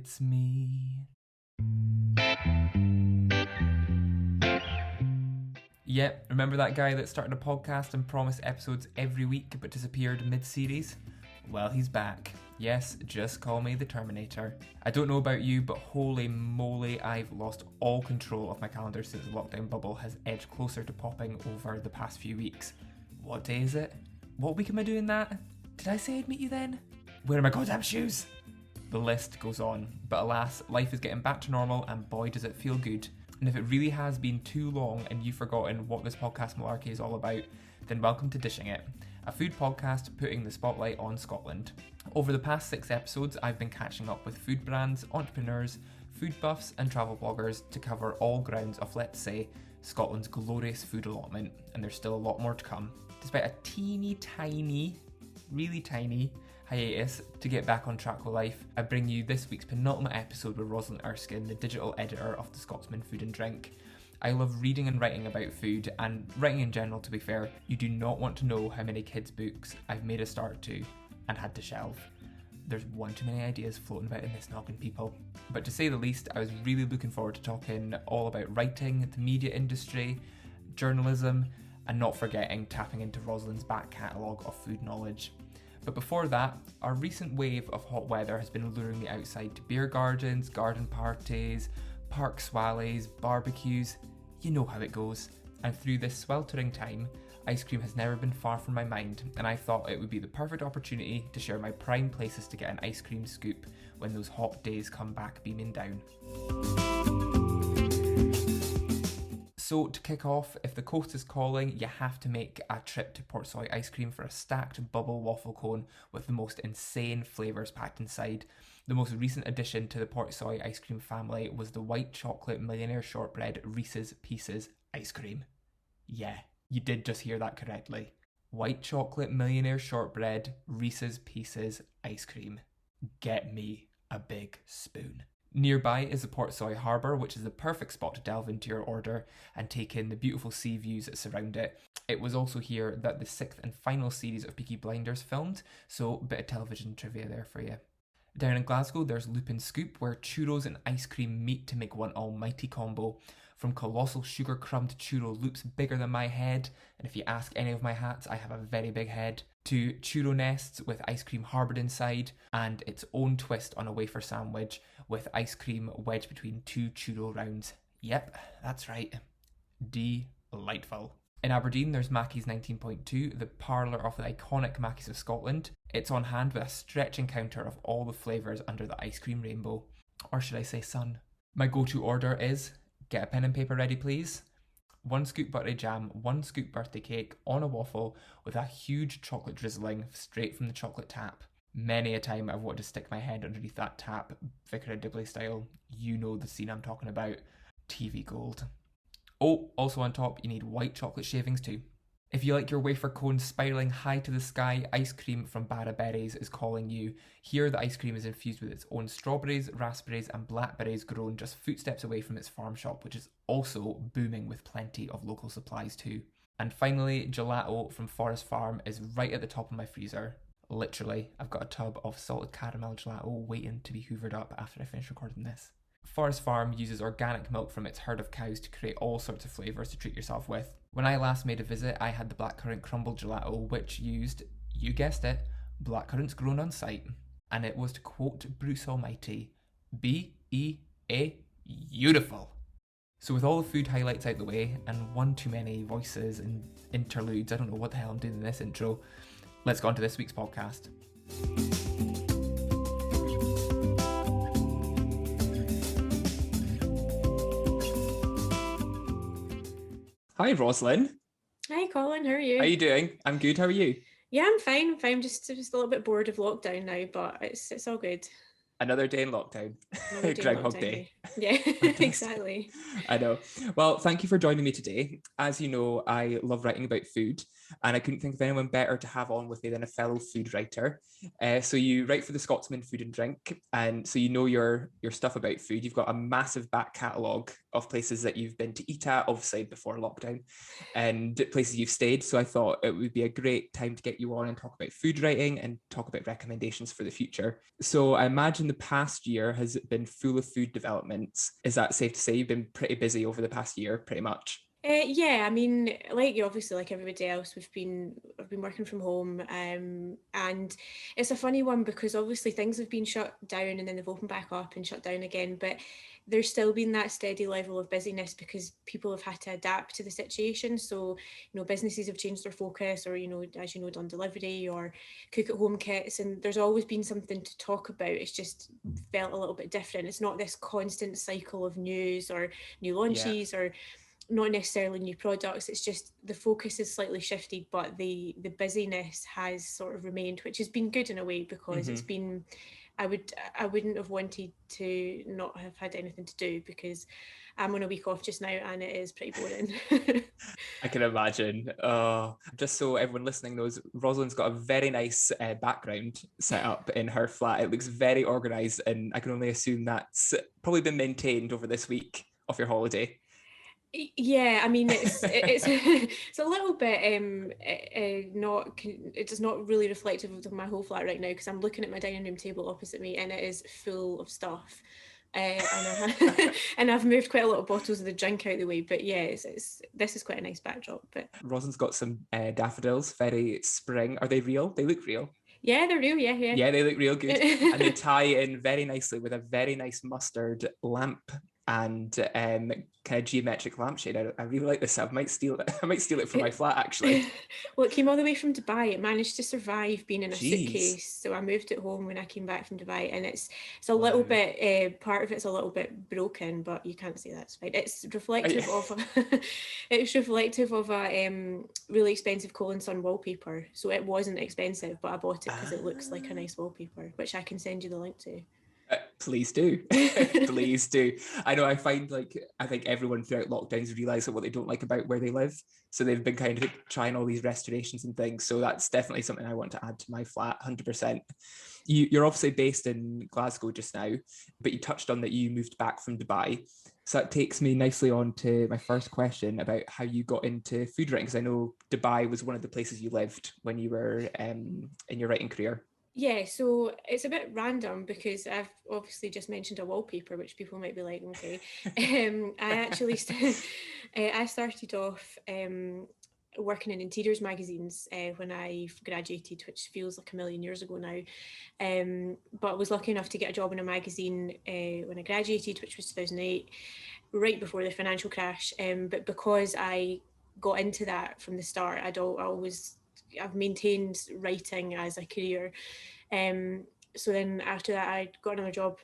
it's me. Yep, remember that guy that started a podcast and promised episodes every week but disappeared mid-series? Well, he's back. Yes, just call me the Terminator. I don't know about you, but holy moly, I've lost all control of my calendar since the lockdown bubble has edged closer to popping over the past few weeks. What day is it? What week am I doing that? Did I say I'd meet you then? Where are my goddamn shoes? The list goes on, but alas, life is getting back to normal and boy does it feel good. And if it really has been too long and you've forgotten what this podcast malarkey is all about, then welcome to Dishin It, a food podcast putting the spotlight on Scotland. Over the past 6 episodes, I've been catching up with food brands, entrepreneurs, food buffs and travel bloggers to cover all grounds of, let's say, Scotland's glorious food allotment, and there's still a lot more to come. Despite a teeny tiny, really tiny hiatus to get back on track with life, I bring you this week's penultimate episode with Rosalind Erskine, the digital editor of the Scotsman Food Drink. I love reading and writing about food, and writing in general, to be fair. You do not want to know how many kids' books I've made a start to and had to shelve. There's one too many ideas floating about in this noggin, people. But to say the least, I was really looking forward to talking all about writing, the media industry, journalism, and not forgetting tapping into Rosalind's back catalogue of food knowledge. But before that, our recent wave of hot weather has been luring me outside to beer gardens, garden parties, park swallows, barbecues, you know how it goes. And through this sweltering time, ice cream has never been far from my mind, and I thought it would be the perfect opportunity to share my prime places to get an ice cream scoop when those hot days come back beaming down. So to kick off, if the coast is calling, you have to make a trip to Portsoy Ice Cream for a stacked bubble waffle cone with the most insane flavours packed inside. The most recent addition to the Portsoy ice cream family was the white chocolate millionaire shortbread Reese's Pieces ice cream. Yeah, you did just hear that correctly. White chocolate millionaire shortbread Reese's Pieces ice cream. Get me a big spoon. Nearby is the Portsoy Harbour, which is the perfect spot to delve into your order and take in the beautiful sea views that surround it. It was also here that the 6th and final series of Peaky Blinders filmed, so a bit of television trivia there for you. Down in Glasgow, there's Lupin Scoop, where churros and ice cream meet to make one almighty combo. From colossal sugar-crumbed churro loops bigger than my head, and if you ask any of my hats, I have a very big head, to churro nests with ice cream harboured inside, and its own twist on a wafer sandwich with ice cream wedged between 2 churro rounds. Yep, that's right. Delightful. In Aberdeen, there's Mackie's 19.2, the parlour of the iconic Mackie's of Scotland. It's on hand with a stretching counter of all the flavours under the ice cream rainbow. Or should I say sun? My go-to order is, get a pen and paper ready please, 1 scoop buttery jam, 1 scoop birthday cake on a waffle with a huge chocolate drizzling straight from the chocolate tap. Many a time I've wanted to stick my head underneath that tap, Vicar of Dibley style. You know the scene I'm talking about. TV gold. Oh, also on top, you need white chocolate shavings too. If you like your wafer cone spiralling high to the sky, ice cream from Barra Berries is calling you. Here the ice cream is infused with its own strawberries, raspberries and blackberries grown just footsteps away from its farm shop, which is also booming with plenty of local supplies too. And finally, gelato from Forest Farm is right at the top of my freezer. Literally, I've got a tub of salted caramel gelato waiting to be hoovered up after I finish recording this. Forest Farm uses organic milk from its herd of cows to create all sorts of flavours to treat yourself with. When I last made a visit, I had the blackcurrant crumble gelato, which used, you guessed it, blackcurrants grown on site. And it was, to quote Bruce Almighty, beautiful. So with all the food highlights out the way, and one too many voices and interludes, I don't know what the hell I'm doing in this intro, let's go on to this week's podcast. Hi, Rosalind. Hi, Colin. How are you? How are you doing? I'm good. How are you? Yeah, I'm fine. Just a little bit bored of lockdown now, but it's all good. Another day in lockdown. Groundhog Day. Yeah, exactly. I know. Well, thank you for joining me today. As you know, I love writing about food. and I couldn't think of anyone better to have on with me than a fellow food writer. So you write for the Scotsman Food and Drink, and so you know your stuff about food. You've got a massive back catalogue of places that you've been to eat at, obviously before lockdown, and places you've stayed. So I thought it would be a great time to get you on and talk about food writing and talk about recommendations for the future. So I imagine the past year has been full of food developments. Is that safe to say? You've been pretty busy over the past year, pretty much. Yeah, I mean, like you, obviously, like everybody else, I've been working from home, and it's a funny one because obviously things have been shut down and then they've opened back up and shut down again, but there's still been that steady level of busyness because people have had to adapt to the situation. So, businesses have changed their focus, or as you know, done delivery or cook at home kits, and there's always been something to talk about. It's just felt a little bit different. It's not this constant cycle of news or new launches or not necessarily new products. It's just the focus is slightly shifted, but the busyness has sort of remained, which has been good in a way because it's been, I wouldn't have wanted to not have had anything to do because I'm on a week off just now and it is pretty boring. I can imagine. Just so everyone listening knows, Rosalind's got a very nice background set up in her flat. It looks very organised, and I can only assume that's probably been maintained over this week of your holiday. Yeah, I mean it's it's a little bit it's not really reflective of my whole flat right now because I'm looking at my dining room table opposite me and it is full of stuff. And I've moved quite a lot of bottles of the drink out of the way, but yeah, this is quite a nice backdrop. But Rosalind's got some daffodils, very spring. Are they real? They look real. Yeah, they're real. Yeah, yeah. Yeah, they look real good, and they tie in very nicely with a very nice mustard lamp and kind of geometric lampshade. I really like this. I might steal it. I might steal it from my flat, actually. Well, it came all the way from Dubai. It managed to survive being in a Jeez. suitcase. So I moved it home when I came back from Dubai, and it's a little bit. Part of it's a little bit broken, but you can't say that's fine. It's reflective of. It's reflective of a really expensive Cole & Son wallpaper. So it wasn't expensive, but I bought it because it looks like a nice wallpaper, which I can send you the link to. Please do. Please do. I know I think everyone throughout lockdowns realised that what they don't like about where they live. So they've been kind of trying all these restorations and things. So that's definitely something I want to add to my flat, 100%. You're obviously based in Glasgow just now, but you touched on that you moved back from Dubai. So that takes me nicely on to my first question about how you got into food writing, because I know Dubai was one of the places you lived when you were in your writing career. Yeah, so it's a bit random because I've obviously just mentioned a wallpaper, which people might be like, okay. I actually I started off working in interiors magazines when I graduated, which feels like a million years ago now. But I was lucky enough to get a job in a magazine when I graduated, which was 2008, right before the financial crash. But because I got into that from the start, I've maintained writing as a career. So then after that, I got another job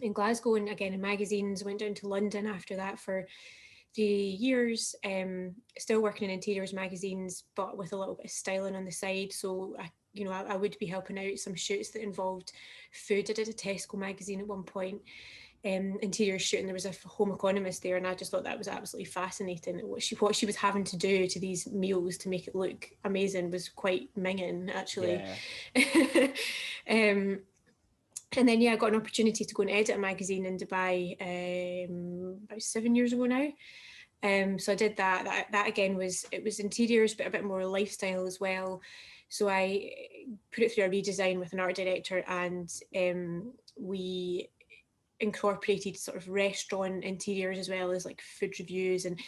in Glasgow and again in magazines, went down to London after that for 3 years, still working in interiors magazines, but with a little bit of styling on the side. So I would be helping out some shoots that involved food. I did a Tesco magazine at one point, interior shoot, and there was a home economist there, and I just thought that was absolutely fascinating. What she was having to do to these meals to make it look amazing was quite minging, actually. Yeah. And then I got an opportunity to go and edit a magazine in Dubai about 7 years ago now. So I did that. That again was interiors, but a bit more lifestyle as well. So I put it through a redesign with an art director, and we incorporated sort of restaurant interiors as well as like food reviews. And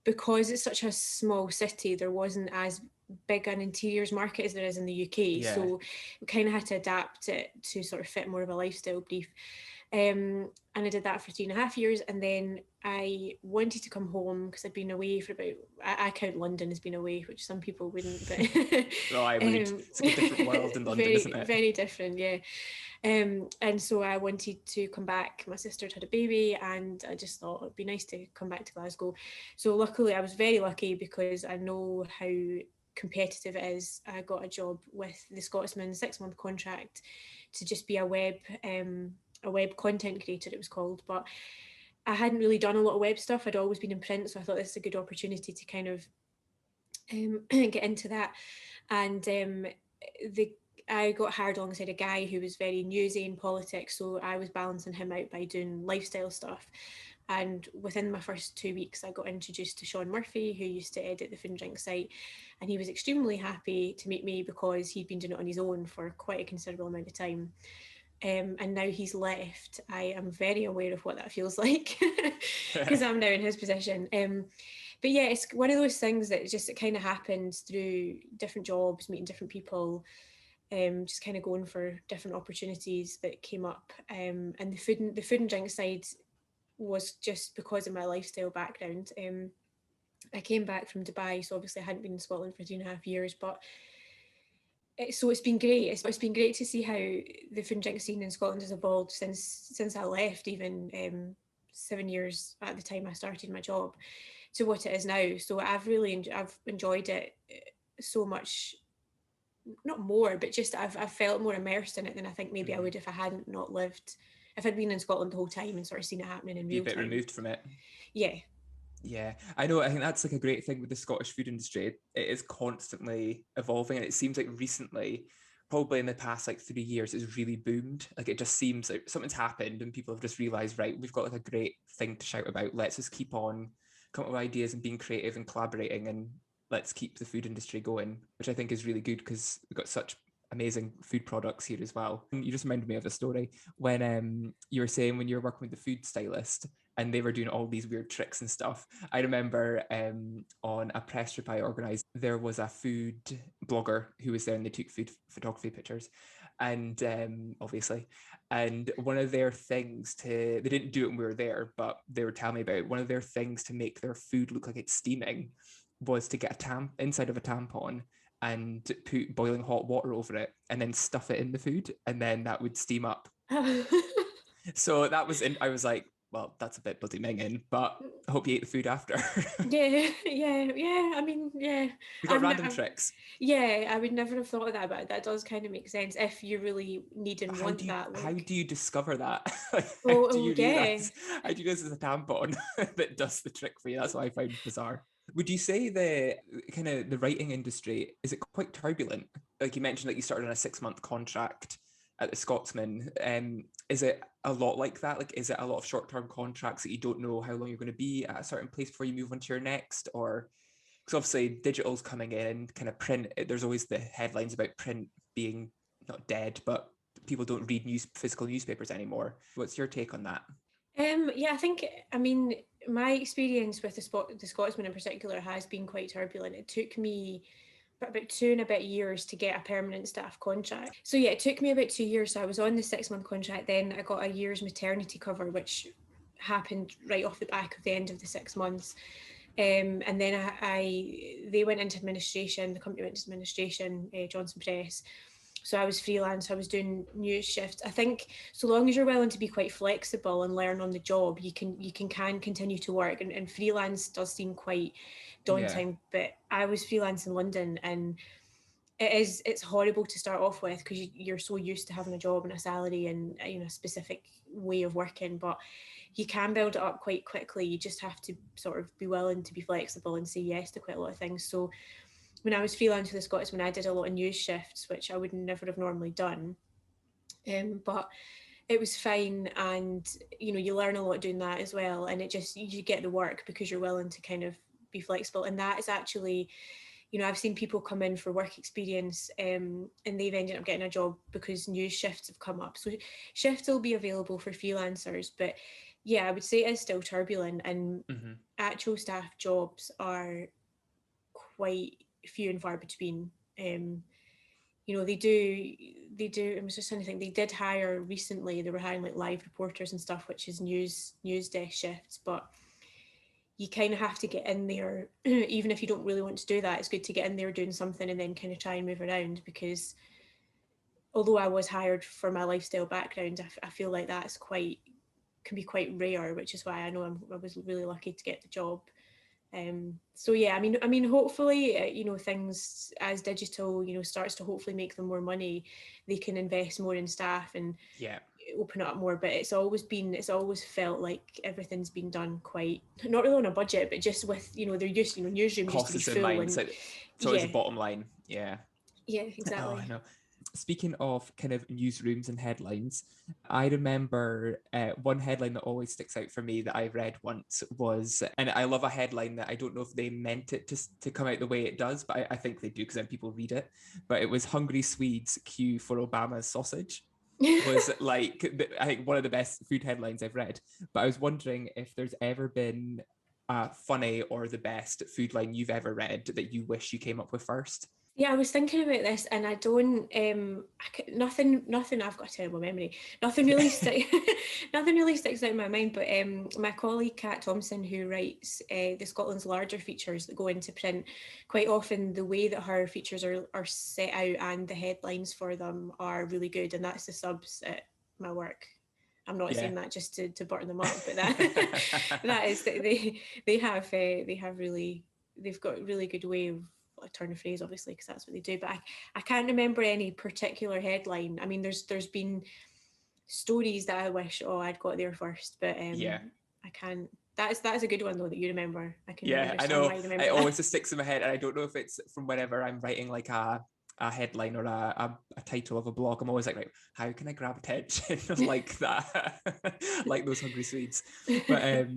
because it's such a small city, there wasn't as big an interiors market as there is in the UK. Yeah. So we kind of had to adapt it to sort of fit more of a lifestyle brief. And I did that for 3.5 years, and then I wanted to come home because I'd been away for about, I count London as being away, which some people wouldn't, but no, I would. It's like a different world in London, isn't it? Very different, yeah. And so I wanted to come back. My sister had a baby, and I just thought it'd be nice to come back to Glasgow. So luckily, I was very lucky because I know how competitive it is. I got a job with the Scotsman, 6-month contract to just be a web content creator, it was called. But I hadn't really done a lot of web stuff. I'd always been in print, so I thought this is a good opportunity to kind of get into that. And the I got hired alongside a guy who was very newsy in politics, so I was balancing him out by doing lifestyle stuff. And within my first 2 weeks, I got introduced to Sean Murphy, who used to edit the Food and Drink site, and he was extremely happy to meet me because he'd been doing it on his own for quite a considerable amount of time. And now he's left. I am very aware of what that feels like because I'm now in his position. But yeah, it's one of those things that just it kind of happens through different jobs, meeting different people, just kind of going for different opportunities that came up. And the food and drink side was just because of my lifestyle background. I came back from Dubai, so obviously I hadn't been in Scotland for 3.5 years, but so it's been great. It's been great to see how the food and drink scene in Scotland has evolved since I left, even 7 years at the time I started my job, to what it is now. So I've enjoyed it so much, not more, but just I've felt more immersed in it than I think maybe I would if I hadn't not lived, if I'd been in Scotland the whole time and sort of seen it happening in Be a real bit time. removed from it. Yeah. Yeah, I know. I think that's like a great thing with the Scottish food industry. It is constantly evolving, and it seems like recently, probably in the past like 3 years, it's really boomed. Like it just seems like something's happened, and people have just realised, right, we've got like a great thing to shout about. Let's just keep on coming up with ideas and being creative and collaborating, and let's keep the food industry going, which I think is really good because we've got such amazing food products here as well. And you just reminded me of a story when you were saying when you were working with the food stylist and they were doing all these weird tricks and stuff. I remember on a press trip I organised, there was a food blogger who was there and they took food photography pictures. And obviously, and one of their things they didn't do it when we were there, but they were telling me about it. One of their things to make their food look like it's steaming was to get inside of a tampon and put boiling hot water over it and then stuff it in the food and then that would steam up. So that was I was like, well, that's a bit bloody minging, but I hope you ate the food after. yeah. I mean, yeah. We got random tricks. Yeah, I would never have thought of that, but that does kind of make sense if you really need and want that look. How do you discover that? How do you realize it's a tampon that does the trick for you? That's what I find bizarre. Would you say the writing industry, is it quite turbulent? Like you mentioned, like you started on a 6-month contract at the Scotsman. Is it a lot like that? Like, is it a lot of short-term contracts that you don't know how long you're going to be at a certain place before you move on to your next? Or because obviously digital's coming in, kind of print. There's always the headlines about print being not dead, but people don't read physical newspapers anymore. What's your take on that? Yeah, I mean, my experience with the Scotsman in particular has been quite turbulent. It took me about 2 and a bit years to get a permanent staff contract. So yeah, it took me about 2 years. So I was on the 6-month contract, then I got a year's maternity cover, which happened right off the back of the end of the 6 months. And then they went into administration, the company went into administration, Johnson Press. So I was freelance, I was doing news shifts. I think so long as you're willing to be quite flexible and learn on the job, you can continue to work. And freelance does seem quite daunting, yeah. But I was freelance in London, and it's horrible to start off with because you're so used to having a job and a salary and a specific way of working, but you can build it up quite quickly. You just have to sort of be willing to be flexible and say yes to quite a lot of things. So when I was freelance for the Scotsman, I did a lot of news shifts, which I would never have normally done. But it was fine, and you learn a lot doing that as well. And you get the work because you're willing to kind of be flexible. And that is actually, I've seen people come in for work experience, and they've ended up getting a job because news shifts have come up. So shifts will be available for freelancers, but yeah, I would say it is still turbulent, and actual staff jobs are quite few and far between. They do. I was just trying to think. They did hire recently. They were hiring like live reporters and stuff, which is news desk shifts. But you kind of have to get in there, even if you don't really want to do that. It's good to get in there doing something and then kind of try and move around, because although I was hired for my lifestyle background, I feel like can be quite rare, which is why I know I was really lucky to get the job. So yeah, I mean, hopefully, things as digital, starts to hopefully make them more money, they can invest more in staff and Yeah. open it up more. But it's always felt like everything's been done quite not really on a budget, but just with they're used, newsrooms used to be Costs in full, mind. and So it's always yeah, the bottom line. Yeah. yeah, Oh, I exactly. know. Speaking of kind of newsrooms and headlines, I remember one headline that always sticks out for me that I read once was, and I love a headline that I don't know if they meant it to come out the way it does, but I think they do because then people read it. But it was Hungry Swedes queue for Obama's sausage. Was like, I think one of the best food headlines I've read. But I was wondering if there's ever been a funny or the best food line you've ever read that you wish you came up with first. Yeah, I was thinking about this, and I don't. Nothing. I've got a terrible memory. Nothing really nothing really sticks out in my mind. But my colleague Kat Thompson, who writes the Scotland's larger features that go into print, quite often the way that her features are set out and the headlines for them are really good, and that's the subs at my work. I'm not Yeah. saying that just to burn them up, but that that is they have really, they've got a really good way of a turn of phrase, obviously, because that's what they do. But I can't remember any particular headline. I mean, there's been stories that I wish, I'd got there first, but Yeah. I can't. That is a good one though that you remember. I can Yeah, I understand know. why you It remember that. always just sticks in my head, and I don't know if it's from whenever I'm writing like a headline or a title of a blog. I'm always like, right, how can I grab attention like that, like those hungry Swedes? But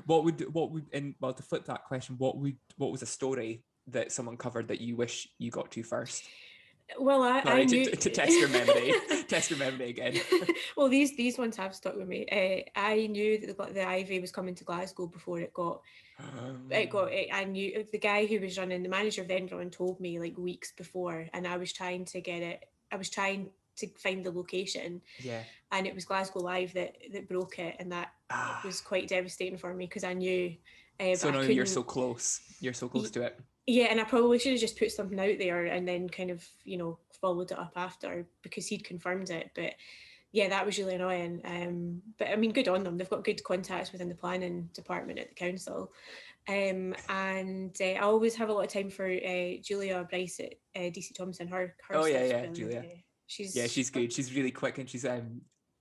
what would and well, to flip that question, what was a story that someone covered that you wish you got to first? Well, I Sorry, knew. to test your memory, test your memory again. Well, these ones have stuck with me. I knew that the Ivy was coming to Glasgow before I knew the guy who was running, the manager of the Edinburgh, and told me like weeks before, and I was trying to get it. I was trying to find the location, Yeah. and it was Glasgow Live that broke it, and that was Ah. quite devastating for me because I knew, but So I now you're couldn't. so close. You're so close to it. Yeah, and I probably should have just put something out there and then kind of followed it up after because he'd confirmed it, but yeah, that was really annoying. But I mean, good on them. They've got good contacts within the planning department at the council. And I always have a lot of time for Julia Bryce at DC Thompson. Her Oh yeah, stuff's yeah, brilliant. Julia. Yeah, She's she's good. She's really quick, and she's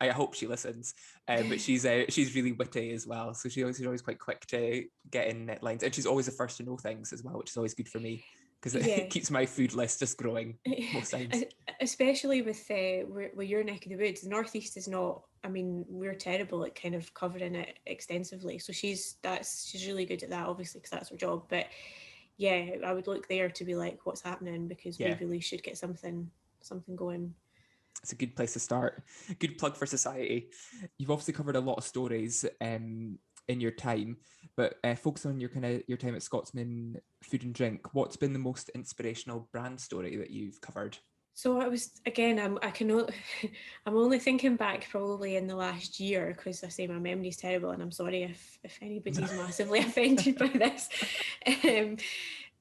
I hope she listens. But she's really witty as well. So she's always quite quick to get in lines, and she's always the first to know things as well, which is always good for me because yeah. it keeps my food list just growing most times. Especially with where your neck of the woods, the northeast is not. I mean, we're terrible at kind of covering it extensively. So she's really good at that, obviously, because that's her job. But yeah, I would look there to be like, what's happening, because we Yeah, really should get something going. it's a good place to start. Good plug for society. You've obviously covered a lot of stories in your time, but focus on your your time at Scotsman Food and Drink. What's been the most inspirational brand story that you've covered? So I was again. I'm only thinking back probably in the last year because I say my memory's terrible, and I'm sorry if anybody's massively offended by this. Um,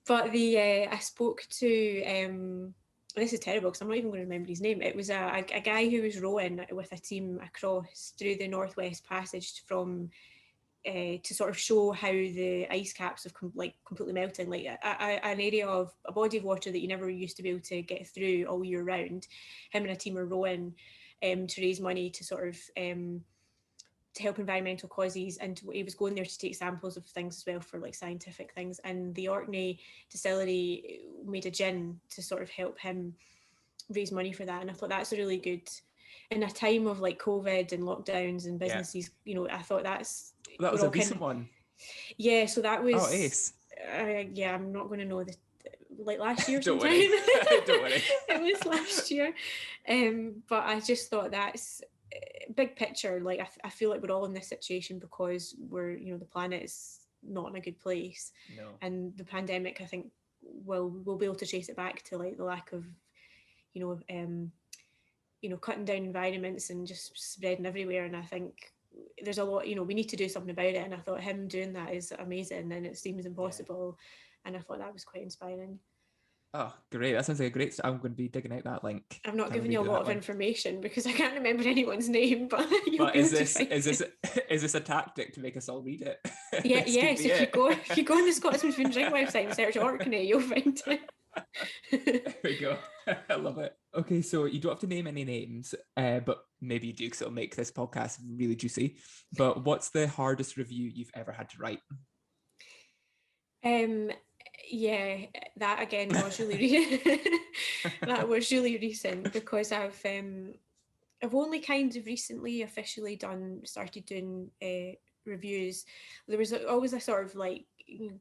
but I spoke to this is terrible because I'm not even going to remember his name. It was a guy who was rowing with a team across through the Northwest Passage from to sort of show how the ice caps have completely melting, like an area of a body of water that you never used to be able to get through all year round. Him and a team are rowing to raise money to sort of to help environmental causes, and he was going there to take samples of things as well for like scientific things. And the Orkney distillery made a gin to sort of help him raise money for that. And I thought that's a really good, in a time of like COVID and lockdowns and Yeah, businesses, I thought that's, that we're was a all kind recent of, one. yeah, so that Oh, was ace. yeah, I'm not going to know the, like last year Don't sometime. worry. Don't worry. It was last year. But I just thought that's big picture. Like I feel like we're all in this situation because we're, the planet is not in a good place. No. And the pandemic, I think, we'll be able to trace it back to like the lack of, you know, um, cutting down environments and just spreading everywhere. And I think there's a lot, we need to do something about it. And I thought him doing that is amazing, and it seems Yeah. impossible. And I thought that was quite inspiring. Oh, great. That sounds like a great I'm going to be digging out that link. I've not Have a given you read a of lot that of one. information because I can't remember anyone's name, but you'll But be able to find is this it. is this a tactic to make us all read it? Yeah, This could yes. be If you it. go on the Scotsman Food Drink website and search Orkney, you'll find There it. we go. I love it. Okay, so you don't have to name any names, but maybe you do because it'll make this podcast really juicy. But what's the hardest review you've ever had to write? um, yeah, that again was that was really recent because I've only kind of recently officially started doing reviews. There was always a sort of like,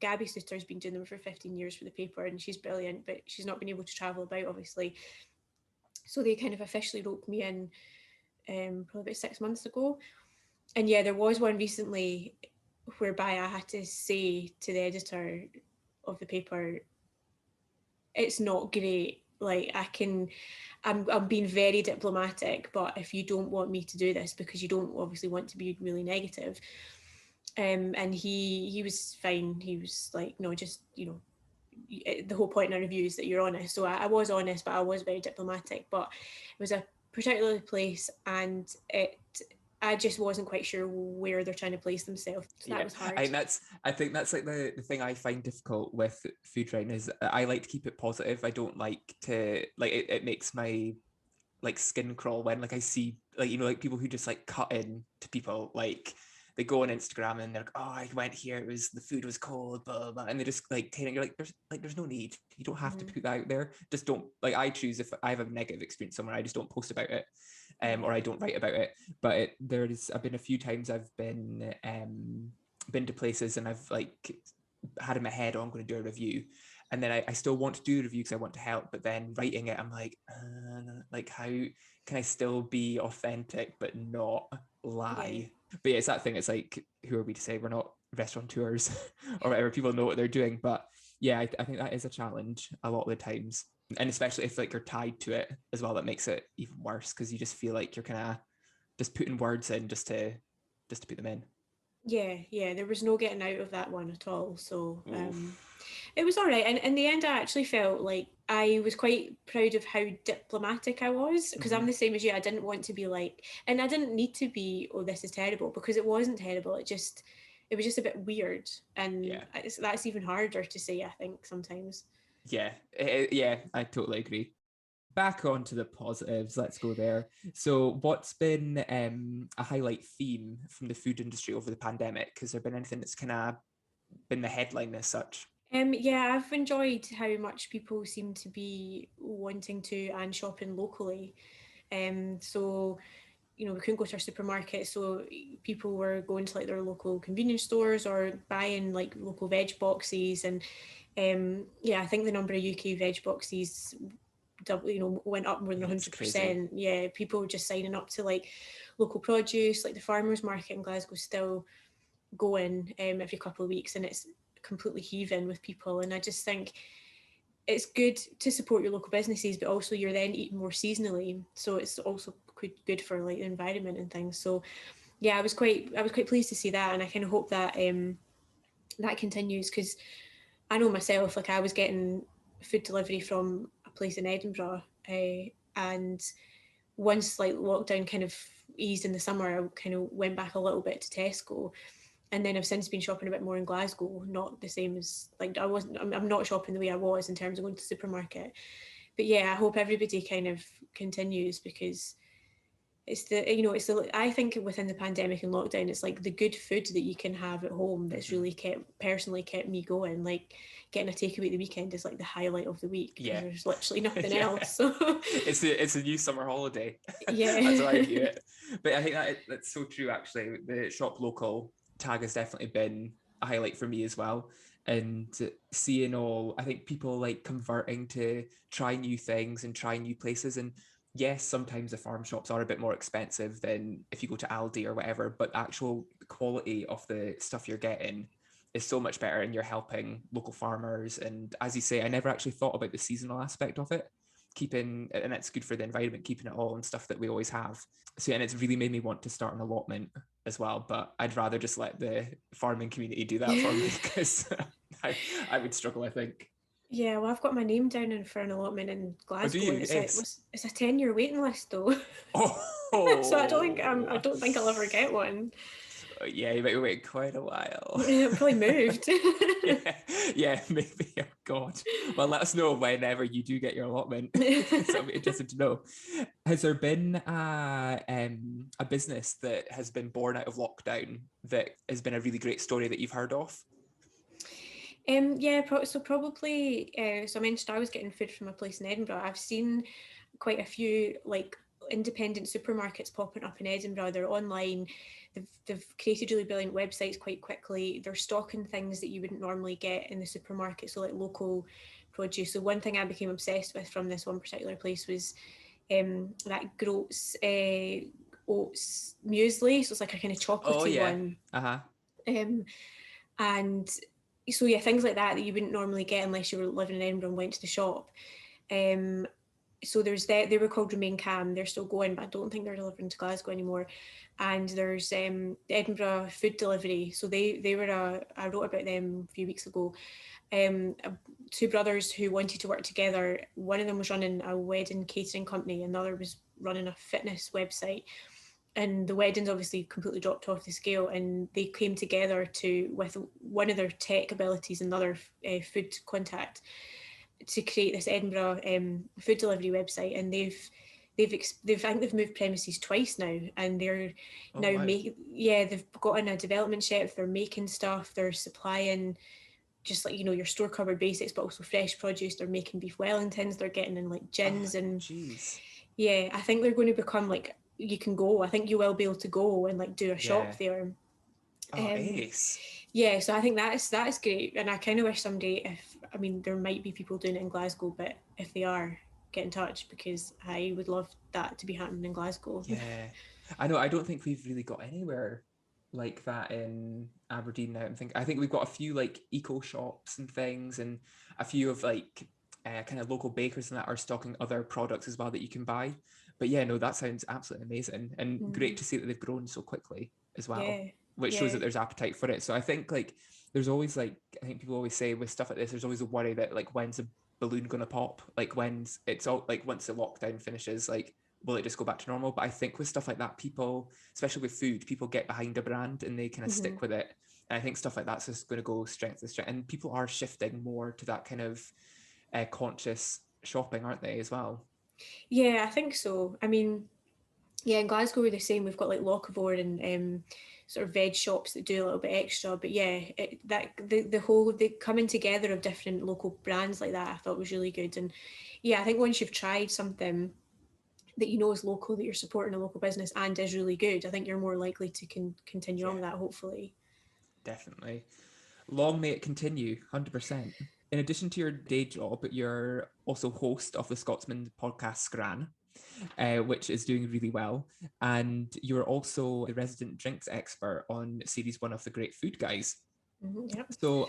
Gabby Suter's been doing them for 15 years for the paper and she's brilliant, but she's not been able to travel about obviously. So they kind of officially roped me in probably about 6 months ago. And yeah, there was one recently whereby I had to say to the editor of the paper, it's not great. Like I'm being very diplomatic, but if you don't want me to do this because you don't obviously want to be really negative, and he was fine. He was like, no, just the whole point in a review is that you're honest. So I was honest, but I was very diplomatic. But it was a particular place, and I just wasn't quite sure where they're trying to place themselves. So that Yeah, was hard. I think that's like the thing I find difficult with food writing is I like to keep it positive. I don't like to like it makes my like skin crawl when like I see like like people who just like cut in to people like they go on Instagram and they're like, oh, I went here, it was the food was cold, blah blah, blah. And they just like telling you're like there's no need. You don't have to put that out there. Just don't like I choose if I have a negative experience somewhere, I just don't post about it. Or I don't write about it. But I've been a few times I've been to places and I've like had in my head, oh, I'm going to do a review, and then I still want to do a review because I want to help, but then writing it, I'm like how can I still be authentic but not lie? Yeah. But yeah, it's that thing. It's like, who are we to say we're not restaurateurs or whatever? People know what they're doing, but yeah, I think that is a challenge a lot of the times, and especially if like you're tied to it as well, that makes it even worse because you just feel like you're kind of just putting words in just to put them in. Yeah, there was no getting out of that one at all. So Oof. it was all right. And in the end, I actually felt like I was quite proud of how diplomatic I was because Mm-hmm. I'm the same as you. I didn't want to be like, and I didn't need to be, oh, this is terrible because it wasn't terrible. It was just a bit weird. And Yeah. that's even harder to say, I think, sometimes. Yeah, I totally agree. Back on to the positives, let's go there. So what's been a highlight theme from the food industry over the pandemic? Has there been anything that's kind of been the headline as such? Yeah, I've enjoyed how much people seem to be wanting to and shopping locally. So we couldn't go to our supermarket, so people were going to like their local convenience stores or buying like local veg boxes. And yeah, I think the number of UK veg boxes went up more than Yeah, it's crazy. 100%. Yeah, people were just signing up to like local produce, like the farmers market in Glasgow still going every couple of weeks, and it's completely heaving with people. And I just think it's good to support your local businesses, but also you're then eating more seasonally, so it's also good for like the environment and things. So yeah, I was quite pleased to see that, and I kind of hope that that continues because I know myself, like I was getting food delivery from a place in Edinburgh, and once like lockdown kind of eased in the summer, I kind of went back a little bit to Tesco, and then I've since been shopping a bit more in Glasgow. Not the same as like I wasn't. I'm not shopping the way I was in terms of going to the supermarket. But yeah, I hope everybody kind of continues because it's the I think within the pandemic and lockdown, it's like the good food that you can have at home that's Mm-hmm. really kept me going. Like getting a takeaway at the weekend is like the highlight of the week because Yeah. there's literally nothing Yeah. else. So It's a new summer holiday. That's how I yeah. view it. But I think that's so true actually. The shop local tag has definitely been a highlight for me as well. And seeing all, I think people like converting to try new things and try new places. And yes, sometimes the farm shops are a bit more expensive than if you go to Aldi or whatever, but actual quality of the stuff you're getting is so much better and you're helping local farmers. And as you say, I never actually thought about the seasonal aspect of it, keeping, and it's good for the environment, keeping it all and stuff that we always have. So, and it's really made me want to start an allotment as well, but I'd rather just let the farming community do that for me because I would struggle, I think. Yeah, well, I've got my name down in for an allotment in Oh, do Glasgow, and you? Ace. it's a 10-year waiting list though. So I Oh. don't think I'll ever get one. Yeah, you might wait quite a while. I'm probably moved. Yeah, yeah, maybe. Oh God. Well, let us know whenever you do get your allotment. So it'll be interesting to know. Has there been a business that has been born out of lockdown that has been a really great story that you've heard of? Yeah, so probably. So I mentioned I was getting food from a place in Edinburgh. I've seen quite a few like independent supermarkets popping up in Edinburgh. They're online. They've created really brilliant websites quite quickly. They're stocking things that you wouldn't normally get in the supermarket, so like local produce. So one thing I became obsessed with from this one particular place was that Groats oats muesli. So it's like a kind of Oh chocolatey yeah. one. Uh-huh. Um, and so yeah, things like that you wouldn't normally get unless you were living in Edinburgh and went to the shop. Um, so there's that. They were called Remain Calm. They're still going, but I don't think they're delivering to Glasgow anymore. And there's the Edinburgh Food Delivery. So they were I wrote about them a few weeks ago. Two brothers who wanted to work together. One of them was running a wedding catering company, and the other was running a fitness website. And the weddings obviously completely dropped off the scale, and they came together to with one of their tech abilities and another food contact to create this Edinburgh food delivery website. And I think they've moved premises twice now, and they're Oh now wow. they've got in a development shelf. They're making stuff. They're supplying just like your store cupboard basics, but also fresh produce. They're making beef Wellingtons. They're getting in like Oh gins, and jeez. yeah, I think they're going to become like you can go. I think you will be able to go and like do a shop Yeah. there. Oh, Um, ace. yeah, so I think that's great, and I kind of wish someday, if I mean there might be people doing it in Glasgow, but if they are, get in touch because I would love that to be happening in Glasgow. Yeah. I know, I don't think we've really got anywhere like that in Aberdeen now. I think we've got a few like eco shops and things, and a few of like kind of local bakers and that are stocking other products as well that you can buy. But yeah, no, that sounds absolutely amazing and great Mm, to see that they've grown so quickly as well, yeah, which shows yeah. that there's appetite for it. So I think like there's always like I think people always say with stuff like this, there's always a worry that like when's the balloon gonna pop? Like when's it's all like once the lockdown finishes, like will it just go back to normal? But I think with stuff like that, people, especially with food, people get behind a brand and they kind of Mm-hmm. stick with it. And I think stuff like that's just going to go strength to strength. And people are shifting more to that kind of conscious shopping, aren't they, as well? Yeah, I think so. I mean, yeah, in Glasgow we're the same. We've got like Locavore and sort of veg shops that do a little bit extra. But yeah, the whole the coming together of different local brands like that I thought was really good. And yeah, I think once you've tried something that you know is local, that you're supporting a local business and is really good, I think you're more likely to continue on Yeah, with that, hopefully. definitely. Long may it continue, 100%. In addition to your day job, you're also host of the Scotsman podcast Scran, which is doing really well. And you're also the resident drinks expert on series one of the Great Food Guys. Yep. So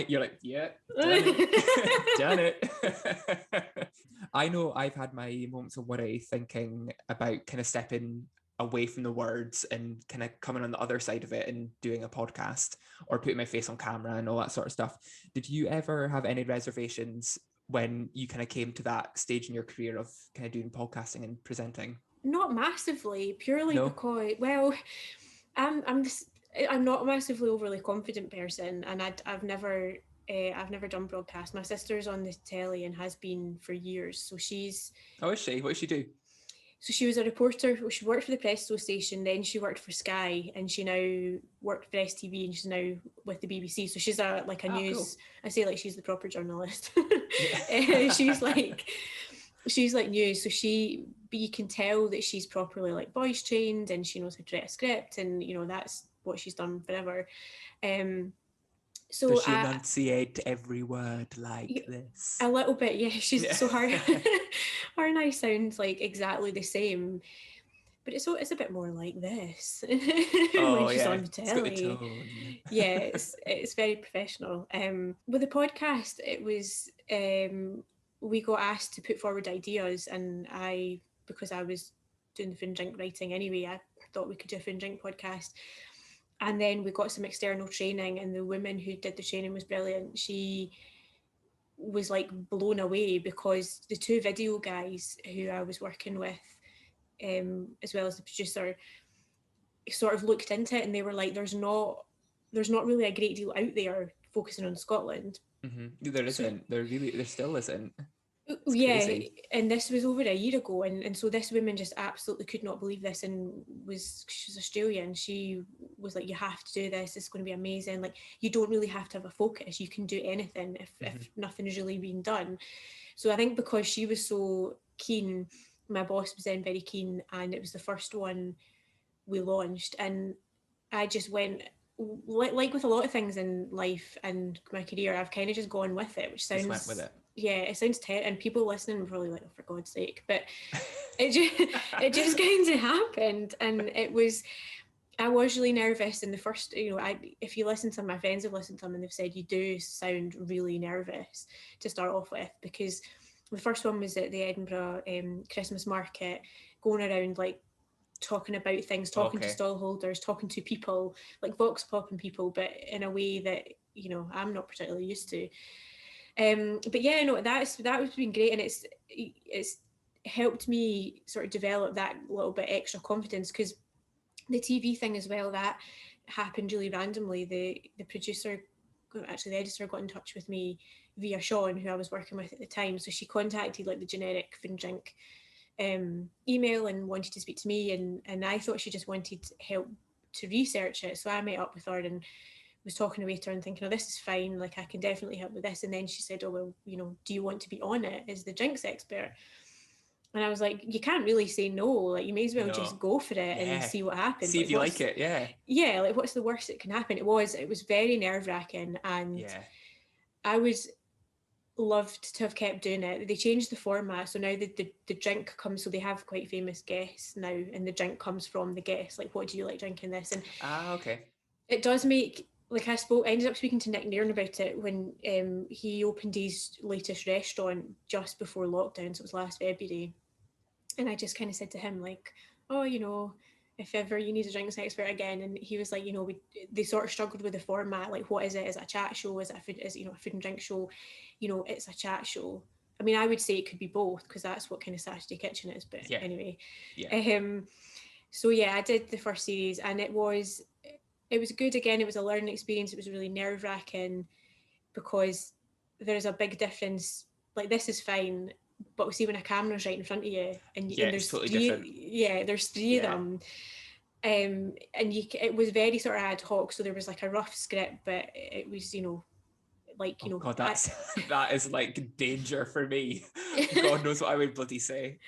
you're like, yeah, done it, done it. I know I've had my moments of worry thinking about kind of stepping away from the words and kind of coming on the other side of it and doing a podcast or putting my face on camera and all that sort of stuff. Did you ever have any reservations when you kind of came to that stage in your career of kind of doing podcasting and presenting? Not massively, purely No? because, well, I'm just, I'm not a massively overly confident person, and I've never done broadcast. My sister's on the telly and has been for years, so Oh, is she? What does she do? she was a reporter. She worked for the Press Association, then she worked for Sky, and she now worked for STV, and she's now with the BBC. So she's a like a Oh, cool. news. I say like she's the proper journalist. Yeah. She's like news. So but you can tell that she's properly like voice trained, and she knows how to write a script, and that's what she's done forever. Um, Does so she enunciate every word like this? a little bit, yeah. She's Yeah. so her her and I sound like exactly the same, but it's a bit more like this when Oh she's yeah, on the it's got the telly. tone. Yeah, it's very professional. With the podcast, it was we got asked to put forward ideas, and because I was doing the food and drink writing anyway, I thought we could do a food and drink podcast. And then we got some external training, and the woman who did the training was brilliant. She was like blown away, because the two video guys who I was working with, as well as the producer, sort of looked into it, and they were like, there's not really a great deal out there focusing on Scotland. There isn't. There still isn't. It's yeah, crazy. and this was over a year ago, and so this woman just absolutely could not believe this, and she's Australian. She was like, you have to do this, it's going to be amazing. Like, you don't really have to have a focus, you can do anything if nothing's really been done. So I think because she was so keen, my boss was then very keen, and it was the first one we launched, and I just went, like with a lot of things in life and my career, I've kind of just gone with it, which sounds, just went with it. Yeah, it sounds terrible, and people listening are probably like, oh, for God's sake, but it just kind of happened. And I was really nervous in the first, if you listen to them, my friends have listened to them, and they've said you do sound really nervous to start off with, because the first one was at the Edinburgh Christmas market, going around like talking about things, talking to stall holders, talking to people, like vox popping people, but in a way that I'm not particularly used to. But yeah, no, that's been great, and it's helped me sort of develop that little bit extra confidence, because the TV thing as well, that happened really randomly. The producer, actually the editor, got in touch with me via Sean, who I was working with at the time. So she contacted like the generic food and drink email and wanted to speak to me, and I thought she just wanted help to research it. So I met up with her and was talking away to her and thinking, oh, this is fine, like I can definitely help with this. And then she said, oh, well, do you want to be on it as the drinks expert? And I was like, you can't really say no, like you may as well just go for it and see what happens. See like, if you like it, Yeah, like what's the worst that can happen? It was very nerve-wracking, and I was loved to have kept doing it. They changed the format, so now the drink comes, so they have quite famous guests now, and the drink comes from the guests, like, what do you like drinking this? And it does make, like, I ended up speaking to Nick Nairn about it when he opened his latest restaurant just before lockdown, so it was last February, and I just kind of said to him, like, oh, if ever you need a drinks expert again. And he was like, they sort of struggled with the format, like, what is it? Is it a chat show? Is it a food and drink show? It's a chat show. I mean, I would say it could be both, because that's what kind of Saturday Kitchen is, but anyway. So yeah, I did the first series, and it was good. Again, it was a learning experience. It was really nerve-wracking, because there's a big difference. Like, this is fine, but see when a camera's right in front of you, and there's totally three, different. There's three of them, and it was very sort of ad hoc. So there was like a rough script, but it was God, that is like danger for me. God knows what I would bloody say.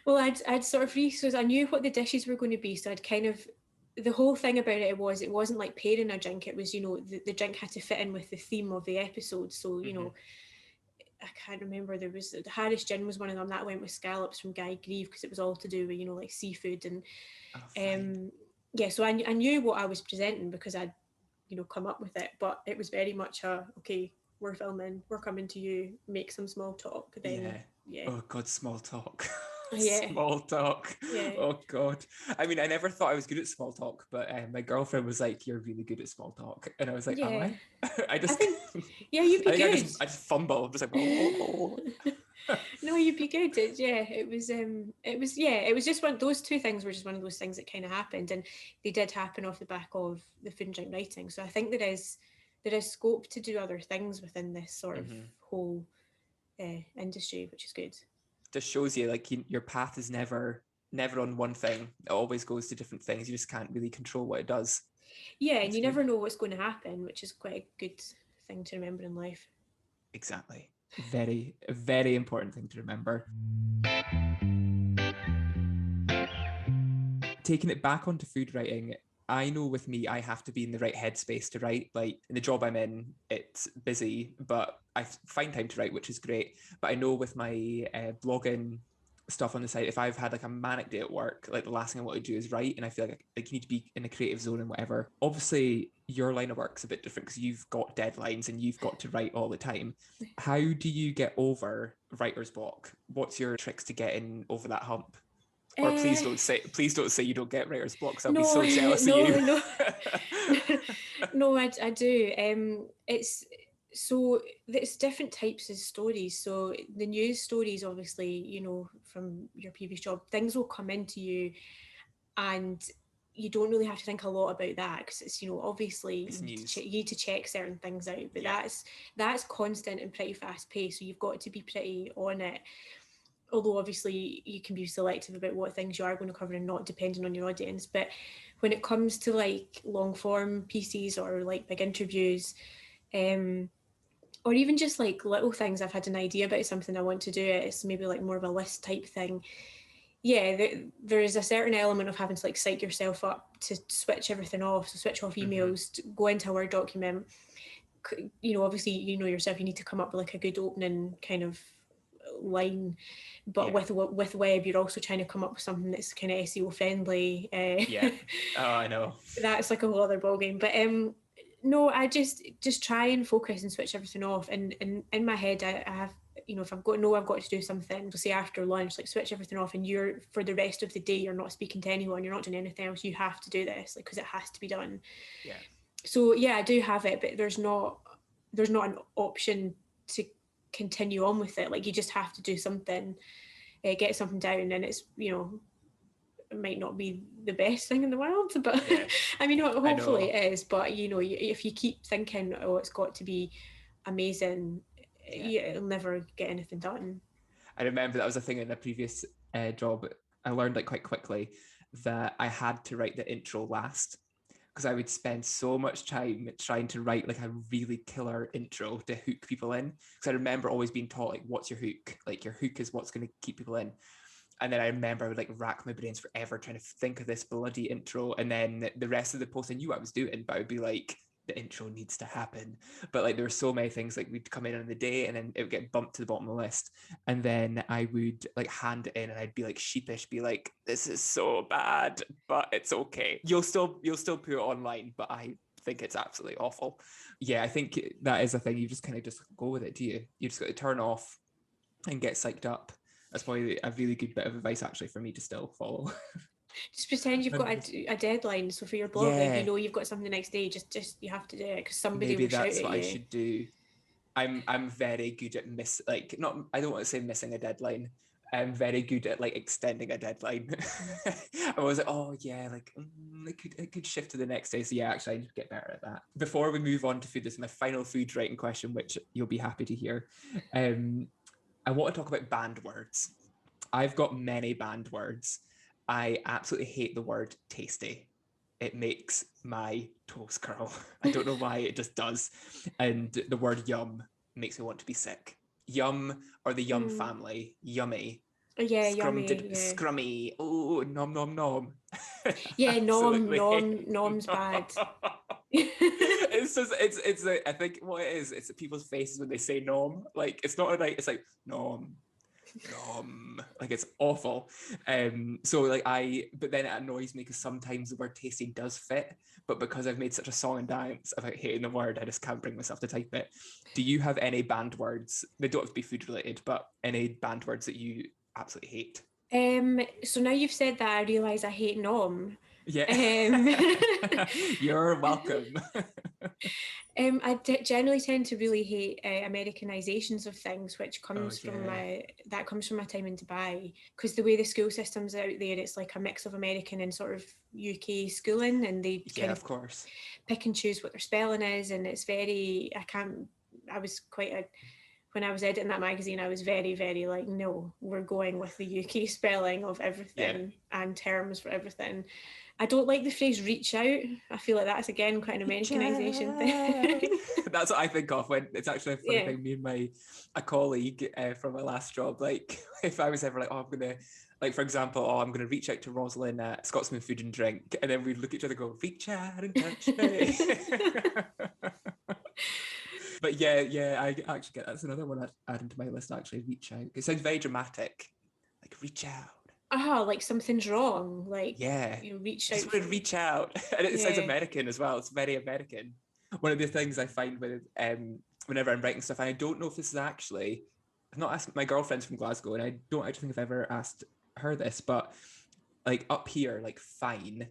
Well, I'd sort of researched, I knew what the dishes were going to be, so I'd kind of, the whole thing about it wasn't like pairing a drink. It was, the drink had to fit in with the theme of the episode. So I can't remember, there was Harris Gin was one of them that went with scallops from Guy Grieve, because it was all to do with like seafood, and so I knew what I was presenting, because I'd come up with it. But it was very much okay, we're filming, we're coming to you, make some small talk. Then oh God, small talk. Small talk. Oh God. I mean, I never thought I was good at small talk, but my girlfriend was like, you're really good at small talk, and I was like, am I? I think you'd be good. I just fumble. I'm just like, oh. No, you'd be good. It was just one, those two things were just one of those things that kind of happened, and they did happen off the back of the food and drink writing. So I think there is scope to do other things within this sort of whole industry, which is good. Just shows you, like, your path is never on one thing. It always goes to different things. You just can't really control what it does. Yeah, and you never know what's going to happen, which is quite a good thing to remember in life. Exactly. Very, very important thing to remember. Taking it back onto food writing, I know with me, I have to be in the right headspace to write. Like, in the job I'm in, it's busy, but I find time to write, which is great. But I know with my blogging stuff on the side, if I've had like a manic day at work, like the last thing I want to do is write, and I feel like you need to be in a creative zone and whatever. Obviously, your line of work's a bit different, because you've got deadlines and you've got to write all the time. How do you get over writer's block? What's your tricks to getting over that hump? Or please don't say you don't get writer's block, because I'll be so jealous of you. No, I do. It's So there's different types of stories. So the news stories, obviously, from your previous job, things will come into you, and you don't really have to think a lot about that, because it's, obviously It's news. you need to check certain things out, but Yeah. that's constant and pretty fast paced, so you've got to be pretty on it. Although obviously you can be selective about what things you are going to cover and not, depending on your audience. But when it comes to like long form pieces or like big interviews, um, or even just like little things, I've had an idea about something I want to do, it's maybe like more of a list type thing. Yeah, there is a certain element of having to like psych yourself up to switch everything off. So switch off emails, go into a Word document. Obviously, yourself, you need to come up with like a good opening kind of line. But Yeah. with web, you're also trying to come up with something that's kind of SEO friendly. Yeah. Oh, I know. That's like a whole other ballgame. But no, I just try and focus and switch everything off. And in my head, I have, if I've got to do something, say after lunch, like switch everything off, and you're, for the rest of the day, you're not speaking to anyone, you're not doing anything else. You have to do this, like, because it has to be done. Yeah. So yeah, I do have it, but there's not an option to continue on with it. Like, you just have to do something, get something down, and it's, it might not be the best thing in the world, but Yeah. I mean, I hopefully know. it is. But if you keep thinking, oh, it's got to be amazing, Yeah. it'll never get anything done. I remember that was a thing in a previous job. I learned like quite quickly that I had to write the intro last, because I would spend so much time trying to write like a really killer intro to hook people in. Because I remember always being taught, like, what's your hook? Like, your hook is what's going to keep people in. And then I remember I would like rack my brains forever trying to think of this bloody intro. And then the rest of the post, I knew what I was doing, but I would be like, the intro needs to happen. But like, there were so many things, like, we'd come in on the day and then it would get bumped to the bottom of the list. And then I would like hand it in and I'd be like sheepish, be like, this is so bad, but it's okay. You'll still put it online, but I think it's absolutely awful. Yeah, I think that is a thing. You just kind of just go with it, do you? You just got to turn off and get psyched up. That's probably a really good bit of advice actually for me to still follow. Just pretend you've got 100%. a deadline. So for your blog, like, Yeah, you've got something the next day. Just you have to do it, because somebody maybe will shout that's at what I you. should do. I'm very good at not, I don't want to say missing a deadline. I'm very good at like extending a deadline. I was like, oh yeah, like it could shift to the next day. So yeah, actually I need to get better at that. Before we move on to food, this is my final food writing question, which you'll be happy to hear. I want to talk about banned words. I've got many banned words. I absolutely hate the word tasty. It makes my toes curl. I don't know why, it just does. And the word yum makes me want to be sick. Yum, or the yum family, yummy. Yeah, yummy. Yeah. Scrummy. Oh, nom nom nom. Yeah, Absolutely hate nom's bad. It's just I think what it is, it's people's faces when they say nom. Like, it's not like, it's like nom, like, it's awful. So like, but then it annoys me because sometimes the word tasty does fit, but because I've made such a song and dance about hating the word, I just can't bring myself to type it. Do you have any banned words? They don't have to be food related, but any banned words that you absolutely hate? So now you've said that, I realise I hate nom. Yeah. Um, You're welcome. I generally tend to really hate Americanizations of things, which Oh comes from yeah. my time in Dubai. Because the way the school system's out there, it's like a mix of American and sort of UK schooling, and they Yeah, kind of of course. pick and choose what their spelling is, and it's very, I was quite a when I was editing that magazine, I was very, very like, no, we're going with the UK spelling of Yeah. everything and terms for everything. I don't like the phrase reach out. I feel like that's again quite an Americanization thing. That's what I think of when it's actually a funny Yeah. thing. Me and a colleague from my last job, like, if I was ever like, oh, I'm gonna, like, for example, oh, I'm gonna reach out to Rosalind at Scotsman Food and Drink, and then we'd look at each other and go, reach out and touch me. But yeah, I actually get that's another one I'd add into my list. Actually, reach out. It sounds very dramatic, like reach out. Like something's wrong. Like, Yeah, reach I just out want for. to reach out, and it sounds Yeah. American as well. It's very American. One of the things I find with whenever I'm writing stuff, and I don't know if this is actually, I've not asked, my girlfriend's from Glasgow, and I don't actually think I've ever asked her this, but like up here, like fine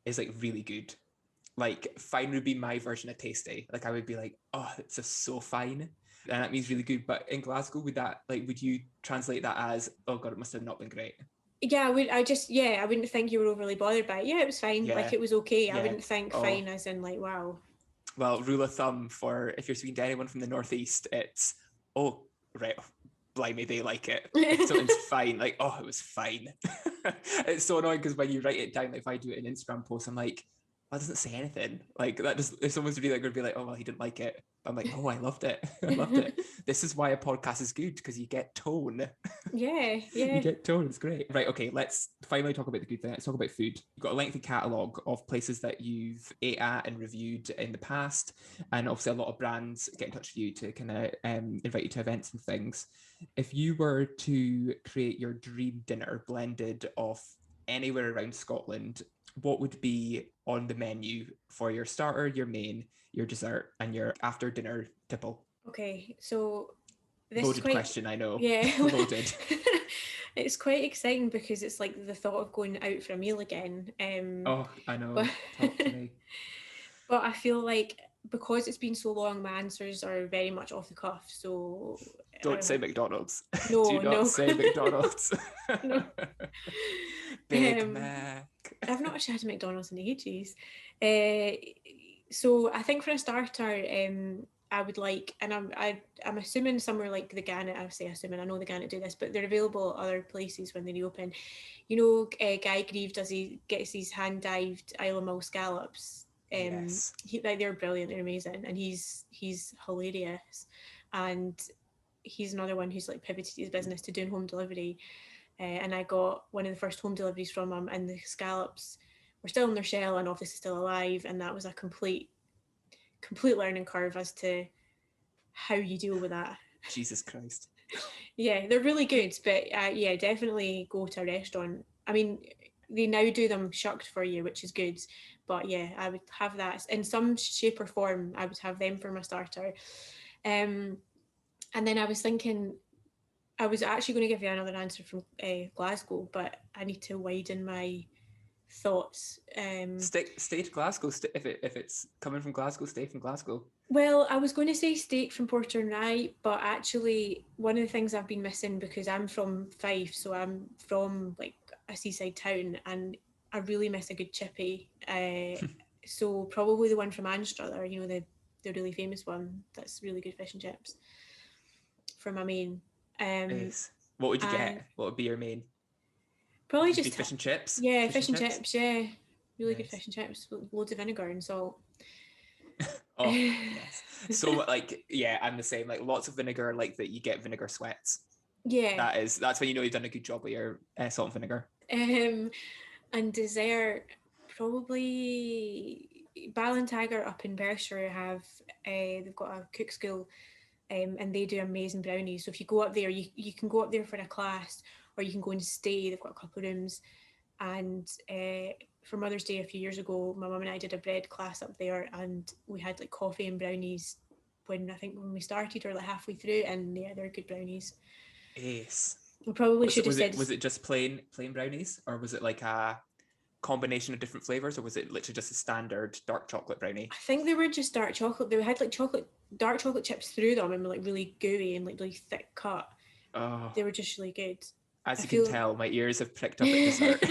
is like really good. like fine would be my version of tasty. Like I would be like, oh, it's just so fine. And that means really good. But in Glasgow, would you translate that as, oh God, it must have not been great? Yeah, I wouldn't think you were overly bothered by it. Yeah, it was fine. Yeah. Like it was okay. I Yeah. wouldn't think Oh, fine as in like, wow. well, rule of thumb for if you're speaking to anyone from the Northeast, it's, oh, right, blimey, they like it. If something's fine, like, oh, it was fine. It's so annoying because when you write it down, like if I do it in Instagram post, I'm like, that doesn't say anything. Like that just, if someone's really like going to be like, oh well, he didn't like it. I'm like, oh, I loved it. I loved it. This is why a podcast is good, because you get tone. Yeah, yeah. You get tone. It's great. Right. Okay. Let's finally talk about the good thing. Let's talk about food. You've got a lengthy catalogue of places that you've ate at and reviewed in the past, and obviously a lot of brands get in touch with you to kind of invite you to events and things. If you were to create your dream dinner blended of anywhere around Scotland, what would be on the menu for your starter, your main, your dessert, and your after dinner tipple? Okay, so this Loaded is quite, question, I know. yeah. Loaded. It's quite exciting because it's like the thought of going out for a meal again. Oh, I know. But, Talk to me. but I feel like because it's been so long, my answers are very much off the cuff. So Don't say McDonald's. No, Do not no. say McDonald's. No. Big Mac. I've not actually had a McDonald's in ages. So I think for a starter, I would like, and I'm assuming somewhere like the Gannet. I say assuming, I know the Gannet do this, but they're available at other places when they reopen. You know, Guy Grieve gets these hand dived Isle of Mull scallops. Yes. They're brilliant. They're amazing, and he's hilarious, and he's another one who's like pivoted his business to doing home delivery. And I got one of the first home deliveries from him, and the scallops were still in their shell and obviously still alive, and that was a complete learning curve as to how you deal with that. Jesus Christ. Yeah, they're really good, but yeah, definitely go to a restaurant. I mean, they now do them shucked for you, which is good, but yeah, I would have that in some shape or form. I would have them for my starter. And then I was thinking, I was actually going to give you another answer from Glasgow, but I need to widen my thoughts. Stay to Glasgow. If it's coming from Glasgow, stay from Glasgow. Well, I was going to say steak from Portree, but actually one of the things I've been missing, because I'm from Fife, so I'm from like a seaside town, and I really miss a good chippy. So probably the one from Anstruther, you know, the really famous one that's really good fish and chips for my main. Yes. What would you get? What would be your main? Probably just fish and chips. Yeah, fish and chips. Yeah, really nice. Good fish and chips with loads of vinegar and salt. Oh yes. So like, yeah, I'm the same. Like lots of vinegar, like that you get vinegar sweats. Yeah. That's when you know you've done a good job with your salt and vinegar. And dessert, probably Ballantager up in Berkshire have they've got a cook school. And they do amazing brownies. So if you go up there, you can go up there for a class, or you can go and stay. They've got a couple of rooms. And for Mother's Day a few years ago, my mum and I did a bread class up there, and we had like coffee and brownies when we started, or like halfway through, and yeah, they're good brownies. Ace. We probably should have said. Was it just plain brownies, or was it like a combination of different flavors, or was it literally just a standard dark chocolate brownie? I think they were just dark chocolate. They had like dark chocolate chips through them, and were like really gooey and like really thick cut. Oh, they were just really good. As you can tell, my ears have pricked up at dessert.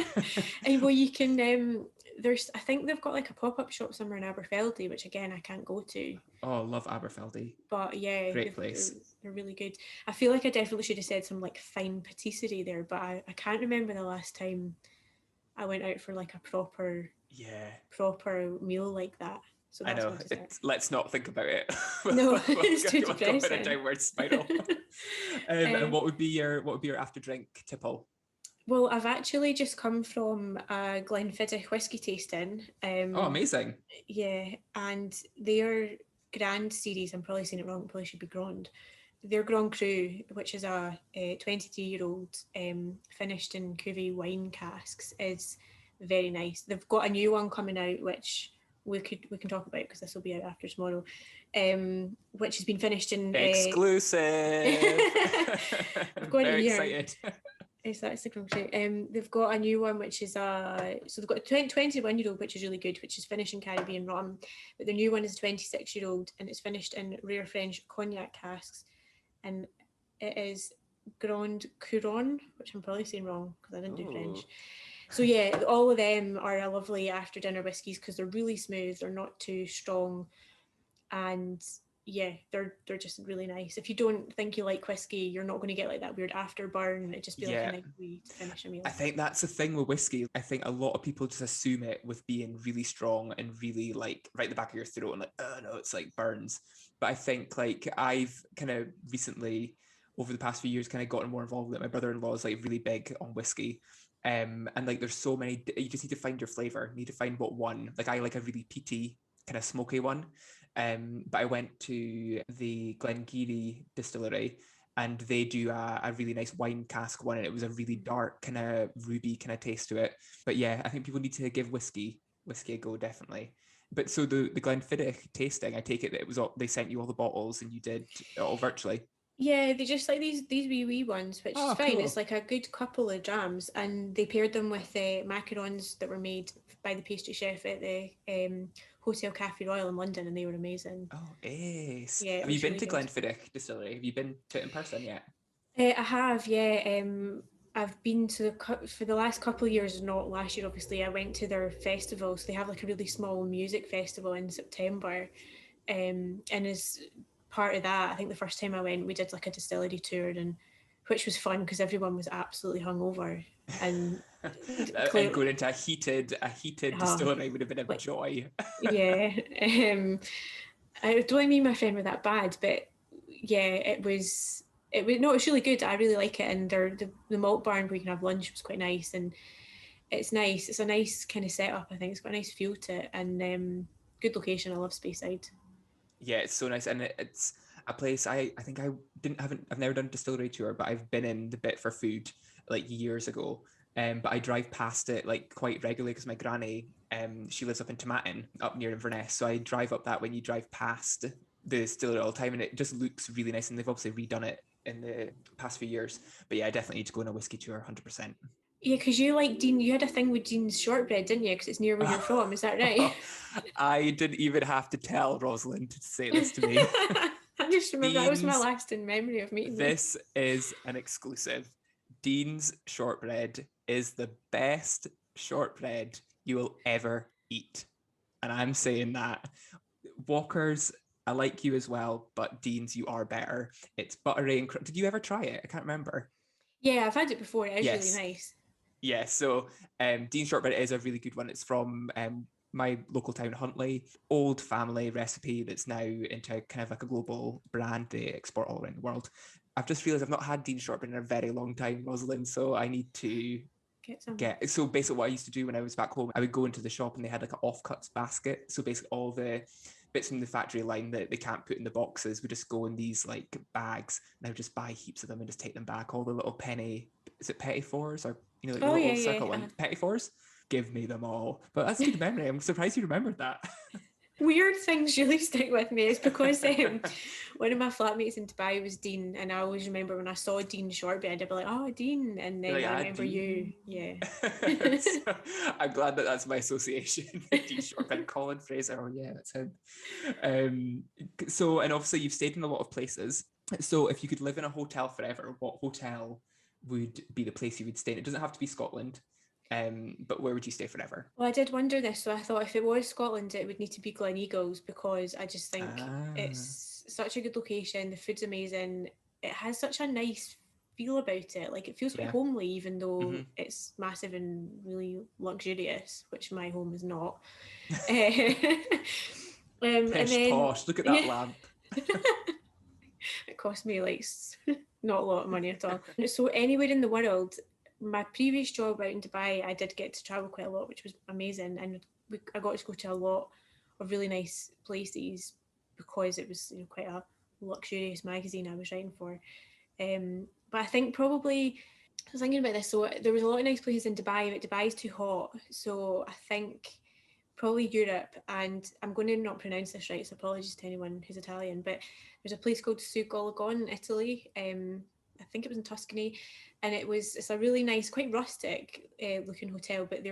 And well, you can I think they've got like a pop-up shop somewhere in Aberfeldy, which again I can't go to. Oh, love Aberfeldy. But yeah, great place. They're really good. I feel like I definitely should have said some like fine patisserie there, but I can't remember the last time I went out for like a proper meal like that. So I know. Let's not think about it. No, it's too depressing. Go in a downward spiral. And what would be your after drink tipple? Well, I've actually just come from a Glenfiddich whiskey tasting. Oh, amazing! Yeah, and their Grand series, I'm probably saying it wrong. It probably should be Grand. Their Grand Cru, which is a 23-year-old finished in cuvee wine casks, is very nice. They've got a new one coming out, which we can talk about because this will be out after tomorrow, which has been finished in exclusive. I'm going very to excited. Yes, that's the country. They've got a new one, which is so they've got a 21-year-old, which is really good, which is finished in Caribbean rum, but the new one is a 26-year-old, and it's finished in rare French cognac casks, and it is Grand Couronne, which I'm probably saying wrong because I didn't do French. So yeah, all of them are a lovely after dinner whiskies because they're really smooth, they're not too strong, and yeah, they're just really nice. If you don't think you like whiskey, you're not going to get like that weird afterburn. It'd just be like a nice way to finish a meal. I think that's the thing with whiskey. I think a lot of people just assume it with being really strong and really like right at the back of your throat and like, oh no, it's like burns. But I think like I've kind of recently, over the past few years, kind of gotten more involved with it. My brother-in-law is like really big on whiskey. And like there's so many, you just need to find your flavor. You need to find what one. Like I like a really peaty, kind of smoky one. But I went to the Glengarry distillery and they do a really nice wine cask one, and it was a really dark kind of ruby kind of taste to it. But yeah, I think people need to give whiskey a go, definitely. But so the Glenfiddich tasting, I take it that it was all, they sent you all the bottles and you did it all virtually. Yeah, they just like these wee ones, which is fine. Cool. It's like a good couple of jams, and they paired them with macarons that were made by the pastry chef at the Hotel Cafe Royal in London, and they were amazing. Oh, ace. Yeah, Have you been to Glenfiddich distillery? Have you been to it in person yet? I have, yeah. I've been to for the last couple of years, not last year, obviously. I went to their festival, so they have like a really small music festival in September, and as part of that, I think the first time I went, we did like a distillery tour, and which was fun because everyone was absolutely hungover, and and going into a heated distillery would have been a like, joy. Yeah, I don't mean my friend were that bad, but yeah, it was no, it's really good. I really like it, and the malt barn where you can have lunch was quite nice, and it's nice. It's a nice kind of setup. I think it's got a nice feel to it, and good location. I love Speyside. Yeah, it's so nice, and it's a place I think I've never done a distillery tour, but I've been in the bit for food like years ago. But I drive past it like quite regularly because my granny, she lives up in Tomatin, up near Inverness. So I drive up that when you drive past the distillery all the time, and it just looks really nice. And they've obviously redone it in the past few years. But yeah, I definitely need to go on a whiskey tour, 100%. Yeah, because you like Dean. You had a thing with Dean's shortbread, didn't you? Because it's near where you're from. Is that right? I didn't even have to tell Rosalind to say this to me. I just remember that was my lasting memory of meeting this. Is an exclusive. Dean's shortbread is the best shortbread you will ever eat. And I'm saying that. Walker's, I like you as well, but Dean's, you are better. It's buttery and did you ever try it? I can't remember. Yeah, I've had it before. It is really nice. Yeah, so Dean's shortbread is a really good one. It's from my local town, Huntly. Old family recipe that's now into kind of like a global brand. They export all around the world. I've just realised I've not had Dean's shortbread in a very long time, Rosalind, so I need to get some. So basically what I used to do when I was back home, I would go into the shop and they had like an offcuts basket. So basically all the bits from the factory line that they can't put in the boxes would just go in these like bags, and I would just buy heaps of them and just take them back. All the little penny, is it petty fours, or like the little circle one, petty fours? Give me them all. But that's a good memory. I'm surprised you remembered that. Weird things really stick with me. It's because one of my flatmates in Dubai was Dean, and I always remember when I saw Dean shortbread, I'd be like, "Oh, Dean," and then I remember Dean. You. Yeah. So, I'm glad that that's my association. Dean shortbread, Colin Fraser. Oh yeah, that's him. So, and obviously you've stayed in a lot of places. So, if you could live in a hotel forever, what hotel would be the place you would stay in? It doesn't have to be Scotland. But where would you stay forever? Well, I did wonder this, so I thought if it was Scotland, it would need to be Gleneagles, because I just think it's such a good location. The food's amazing. It has such a nice feel about it. Like, it feels quite homely, even though it's massive and really luxurious, which my home is not. And then posh. Look at that lamp. It cost me like not a lot of money at all. So anywhere in the world. My previous job out in Dubai, I did get to travel quite a lot, which was amazing, and I got to go to a lot of really nice places because it was quite a luxurious magazine I was writing for. But I think probably I was thinking about this. So there was a lot of nice places in Dubai, but Dubai's too hot. So I think probably Europe, and I'm going to not pronounce this right, so apologies to anyone who's Italian. But there's a place called Su Golagon in Italy. I think it was in Tuscany. and it's a really nice, quite rustic looking hotel, but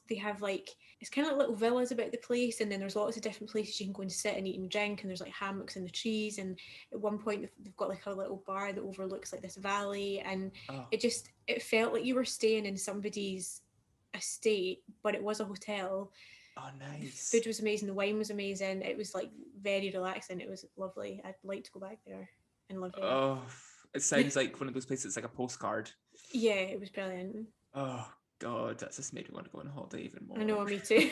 they have like, it's kind of like little villas about the place, and then there's lots of different places you can go and sit and eat and drink, and there's like hammocks in the trees, and at one point they've got like a little bar that overlooks like this valley, and Oh, it felt like you were staying in somebody's estate, but it was a hotel. oh, The nice. food was amazing, the wine was amazing, it was like very relaxing, it was lovely. I'd like to go back there and live there. Oh, it sounds like one of those places. It's like a postcard. Yeah, it was brilliant. Oh God, that's just made me want to go on holiday even more. I know, me too.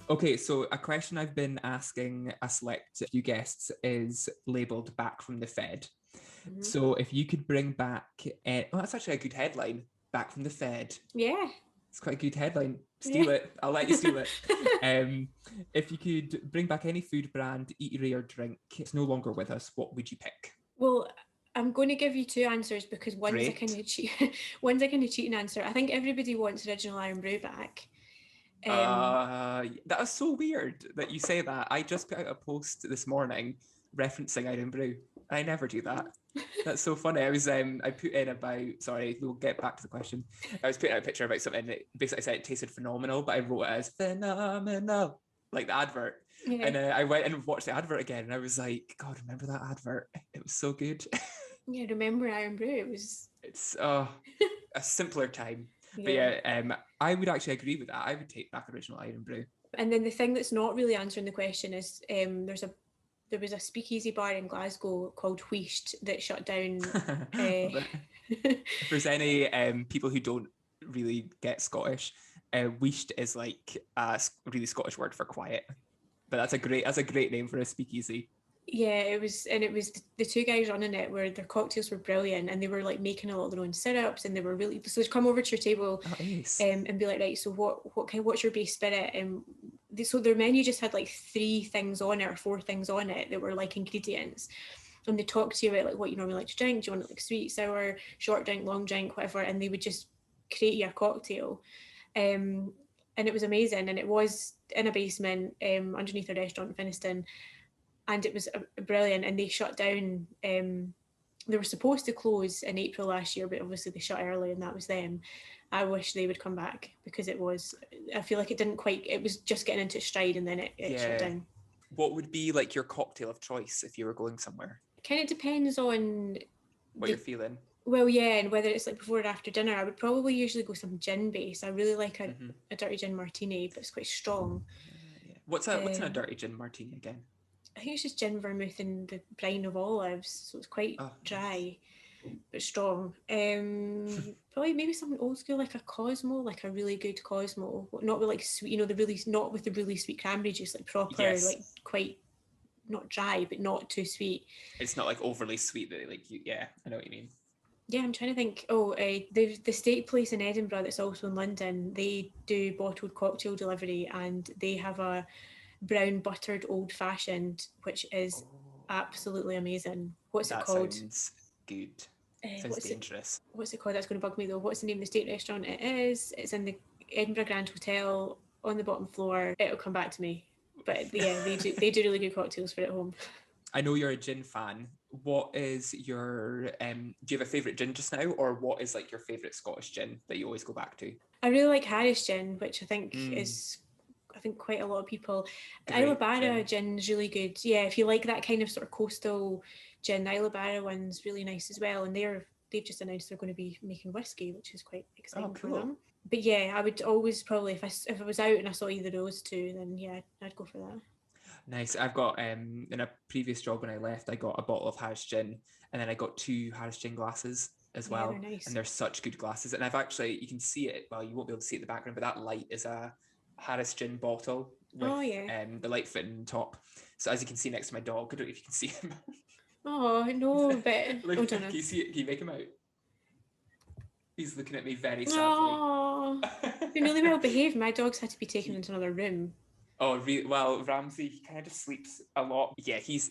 Okay, so a question I've been asking a select few guests is labelled "Back from the Fed." Mhm. So if you could bring back, oh, that's actually a good headline. "Back from the Fed." Yeah. It's quite a good headline. Steal it. I'll let you steal it. If you could bring back any food brand, eatery, or drink, it's no longer with us, what would you pick? Well, I'm going to give you two answers because one's a Great. kind of one's a kind of cheating answer. I think everybody wants original Iron Brew back. That was so weird that you say that. I just put out a post this morning referencing Iron Brew. I never do that. That's so funny. I put in about, sorry, we'll get back to the question. I was putting out a picture about something that basically said it tasted phenomenal, but I wrote it as phenomenal, like the advert. Yeah. And I went and watched the advert again, and I was like, God, remember that advert? It was so good. Yeah, remember Iron Brew? It was. It's a simpler time. But yeah, I would actually agree with that. I would take back original Iron Brew. And then the thing that's not really answering the question is there was a speakeasy bar in Glasgow called Wheesht that shut down. If there's any people who don't really get Scottish, Wheesht is like a really Scottish word for quiet. But that's a great name for a speakeasy. Yeah, it was the two guys running it where their cocktails were brilliant, and they were like making a lot of their own syrups, and they were really, so they'd come over to your table and be like, right, so what's your base spirit? And so their menu just had like 3 things on it or 4 things on it that were like ingredients, and they talked to you about like what you normally like to drink. Do you want it like sweet, sour, short drink, long drink, whatever? And they would just create you a cocktail. And it was amazing, and it was in a basement underneath a restaurant in Finiston, and it was brilliant. And they shut down. They were supposed to close in April last year, but obviously they shut early, and that was them. I wish they would come back because I feel like it didn't quite, it was just getting into its stride, and then it shut down. What would be like your cocktail of choice if you were going somewhere? Kind of depends on what you're feeling. Well, yeah, and whether it's like before or after dinner. I would probably usually go some gin base. I really like a dirty gin martini, but it's quite strong. What's in a dirty gin martini again? I think it's just gin, vermouth, and the brine of olives, so it's quite dry, but strong. Probably maybe something old school, like a Cosmo, like a really good Cosmo, not with like sweet, not with the really sweet cranberry juice, like proper, like quite not dry, but not too sweet. It's not like overly sweet that I know what you mean. Yeah, I'm trying to think. The steak place in Edinburgh that's also in London, they do bottled cocktail delivery, and they have a brown buttered old fashioned, which is absolutely amazing. What's it called? That sounds good. Sounds dangerous. What's it called? That's going to bug me though. What's the name of the steak restaurant? It's in the Edinburgh Grand Hotel on the bottom floor. It'll come back to me. But yeah, they do really good cocktails for at home. I know you're a gin fan. What is your do you have a favourite gin just now, or what is like your favourite Scottish gin that you always go back to? I really like Harris gin, which I think quite a lot of people. Islay gin's really good. Yeah, if you like that kind of sort of coastal gin, the Islay one's really nice as well. And they've just announced they're going to be making whiskey, which is quite exciting for them. But yeah, I would always probably, if I was out and I saw either of those two, then yeah, I'd go for that. Nice. I've got in a previous job when I left, I got a bottle of Harris gin, and then I got 2 Harris gin glasses as well. They're nice. And they're such good glasses. And I've actually, you can see it, well, you won't be able to see it in the background, but that light is a Harris gin bottle with the light fitting top. So as you can see next to my dog, I don't know if you can see him. Oh no, but can you see it? Can you make him out? He's looking at me very sadly. Oh, you're really well behaved. My dog's had to be taken into another room. Oh, really? Well, Ramsey, he kind of sleeps a lot. Yeah, he's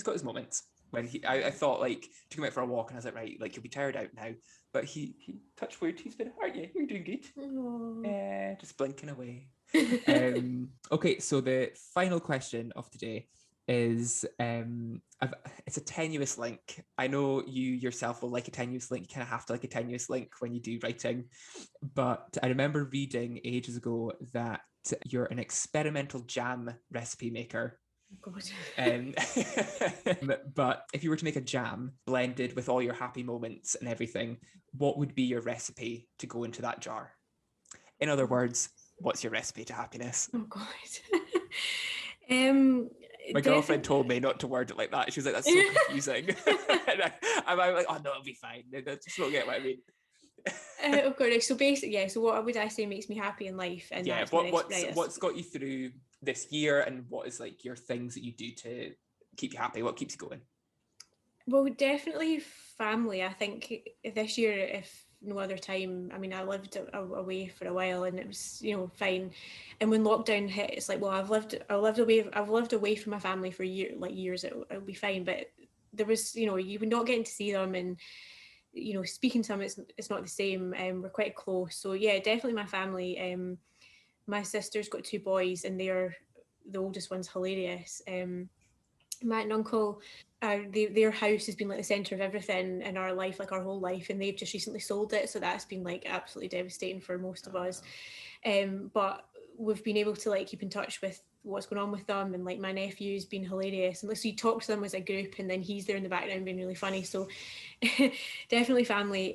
got his moments when I thought like took him out for a walk, and I was like, right, like you'll be tired out now. But he touched wood. He's been, aren't you? You're doing good. Oh. Just blinking away. Okay, so the final question of today is it's a tenuous link. I know you yourself will like a tenuous link. You kind of have to like a tenuous link when you do writing. But I remember reading ages ago that you're an experimental jam recipe maker. Oh, God. But if you were to make a jam blended with all your happy moments and everything, what would be your recipe to go into that jar? In other words, what's your recipe to happiness? Oh, God. My girlfriend told me not to word it like that. She was like, that's so confusing. And I'm like, oh, no, it'll be fine. Just don't get what I mean. Of course. So basically, yeah. So what would I say makes me happy in life? And yeah, what's got you through this year, and what is like your things that you do to keep you happy? What keeps you going? Well, definitely family. I think this year, if no other time, I mean, I lived away for a while, and it was, fine. And when lockdown hit, it's like, well, I've lived away from my family for years. It'll be fine. But there was, you were not getting to see them, and speaking to them, it's not the same. We're quite close, so yeah, definitely my family. My sister's got 2 boys, and they're the oldest one's hilarious. My aunt and uncle, their house has been like the centre of everything in our life, like our whole life, and they've just recently sold it, so that's been like absolutely devastating for most of us. But we've been able to like keep in touch with what's going on with them, and like my nephew's been hilarious, and so you talk to them as a group, and then he's there in the background being really funny. So definitely family.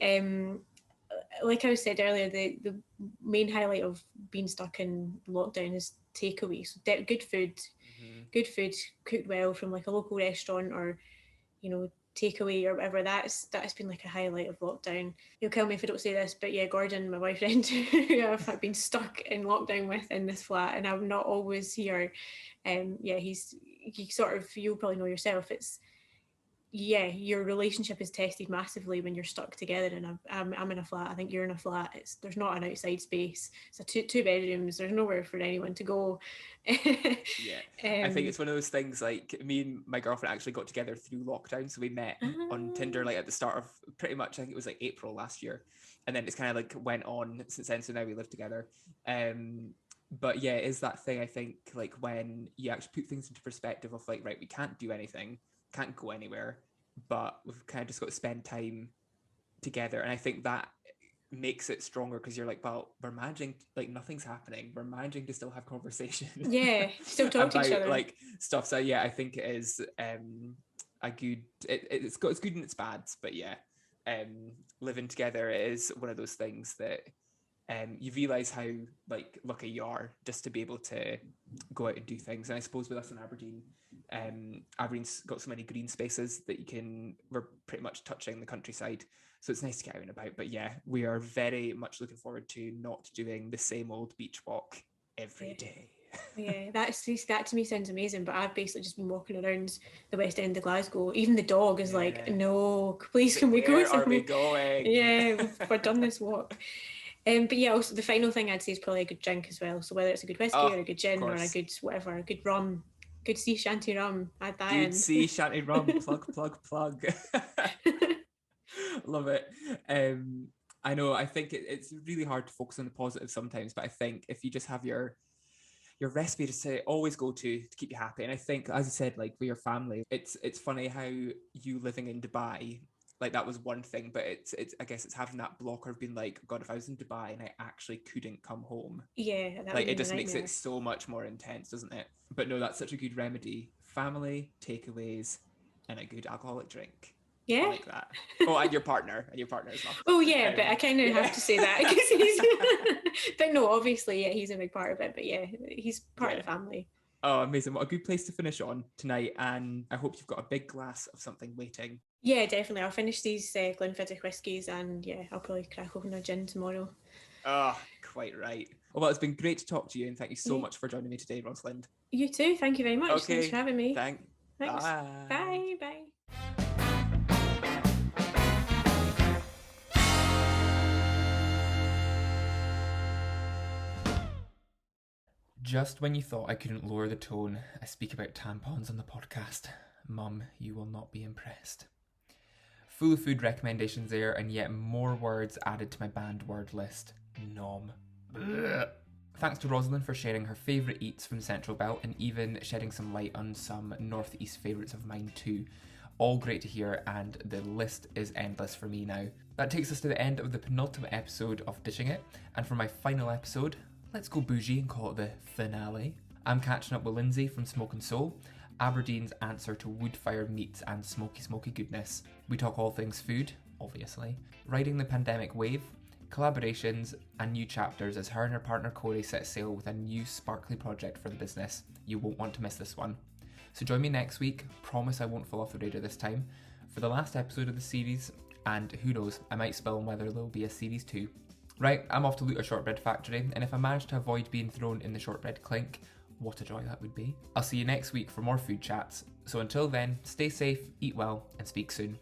Like I said earlier, the main highlight of being stuck in lockdown is takeaway. So good food, good food cooked well from like a local restaurant, or takeaway or whatever. That's been like a highlight of lockdown. You'll kill me if I don't say this, but yeah, Gordon, my boyfriend, who I've been stuck in lockdown with in this flat, and I'm not always here. Yeah, you'll probably know yourself. It's your relationship is tested massively when you're stuck together. And I'm in a flat. I think you're in a flat. There's not an outside space. It's a two bedrooms. There's nowhere for anyone to go. Yeah, I think it's one of those things. Like me and my girlfriend actually got together through lockdown, so we met on Tinder like at the start of pretty much, I think it was like April last year, and then it's kind of like went on since then. So now we live together. But yeah, it is that thing. I think like when you actually put things into perspective of like, right, we can't do anything, can't go anywhere, but we've kind of just got to spend time together. And I think that makes it stronger, because you're like, well, we're managing, like nothing's happening, we're managing to still have conversation. Yeah, still talk to each other, like stuff. So yeah, I think it is a good, it's got its good and its bad, but yeah, living together is one of those things that you realize how like lucky you are just to be able to go out and do things. And I suppose with us in Aberdeen, Aberdeen's got so many green spaces that we're pretty much touching the countryside, so it's nice to get out and about. But yeah, we are very much looking forward to not doing the same old beach walk every day. Yeah, that to me sounds amazing, but I've basically just been walking around the west end of Glasgow. Even the dog is like, no, please, can we go somewhere? Where are we going? Yeah, we've done this walk. But yeah, also the final thing I'd say is probably a good drink as well. So whether it's a good whiskey or a good gin or a good whatever, a good rum, good sea shanty rum, add that in. Good sea shanty rum, plug. Love it. I know, I think it's really hard to focus on the positive sometimes, but I think if you just have your recipe to always go to keep you happy. And I think, as I said, like with your family, it's funny how you living in Dubai, like that was one thing, but it's I guess it's having that blocker of being like, God, if I was in Dubai and I actually couldn't come home, yeah, that like it just makes it so much more intense, doesn't it? But no, that's such a good remedy. Family, takeaways, and a good alcoholic drink. Yeah, I like that. Oh, and your partner as well. Oh yeah, but I kind of have to say that because he's. But no, obviously, yeah, he's a big part of it. But yeah, he's part of the family. Oh, amazing! What a good place to finish on tonight, and I hope you've got a big glass of something waiting. Yeah, definitely. I'll finish these Glenfiddich whiskies, and yeah, I'll probably crack open a gin tomorrow. Oh, quite right. Well, it's been great to talk to you, and thank you so much for joining me today, Rosalind. You too. Thank you very much. Okay. Thanks for having me. Thanks. Bye. Bye. Just when you thought I couldn't lower the tone, I speak about tampons on the podcast. Mum, you will not be impressed. Full of food recommendations there, and yet more words added to my banned word list. Nom. Blech. Thanks to Rosalind for sharing her favourite eats from the Central Belt and even shedding some light on some Northeast favourites of mine too. All great to hear, and the list is endless for me now. That takes us to the end of the penultimate episode of Dishin It, and for my final episode, let's go bougie and call it the finale. I'm catching up with Lindsay from Smoke and Soul, Aberdeen's answer to wood-fired meats and smoky goodness. We talk all things food, obviously, riding the pandemic wave, collaborations and new chapters as her and her partner Corey set sail with a new sparkly project for the business. You won't want to miss this one. So join me next week, promise I won't fall off the radar this time, for the last episode of the series, and who knows, I might spill on whether there'll be a series 2. Right, I'm off to loot a shortbread factory, and if I manage to avoid being thrown in the shortbread clink, what a joy that would be. I'll see you next week for more food chats, so until then, stay safe, eat well, and speak soon.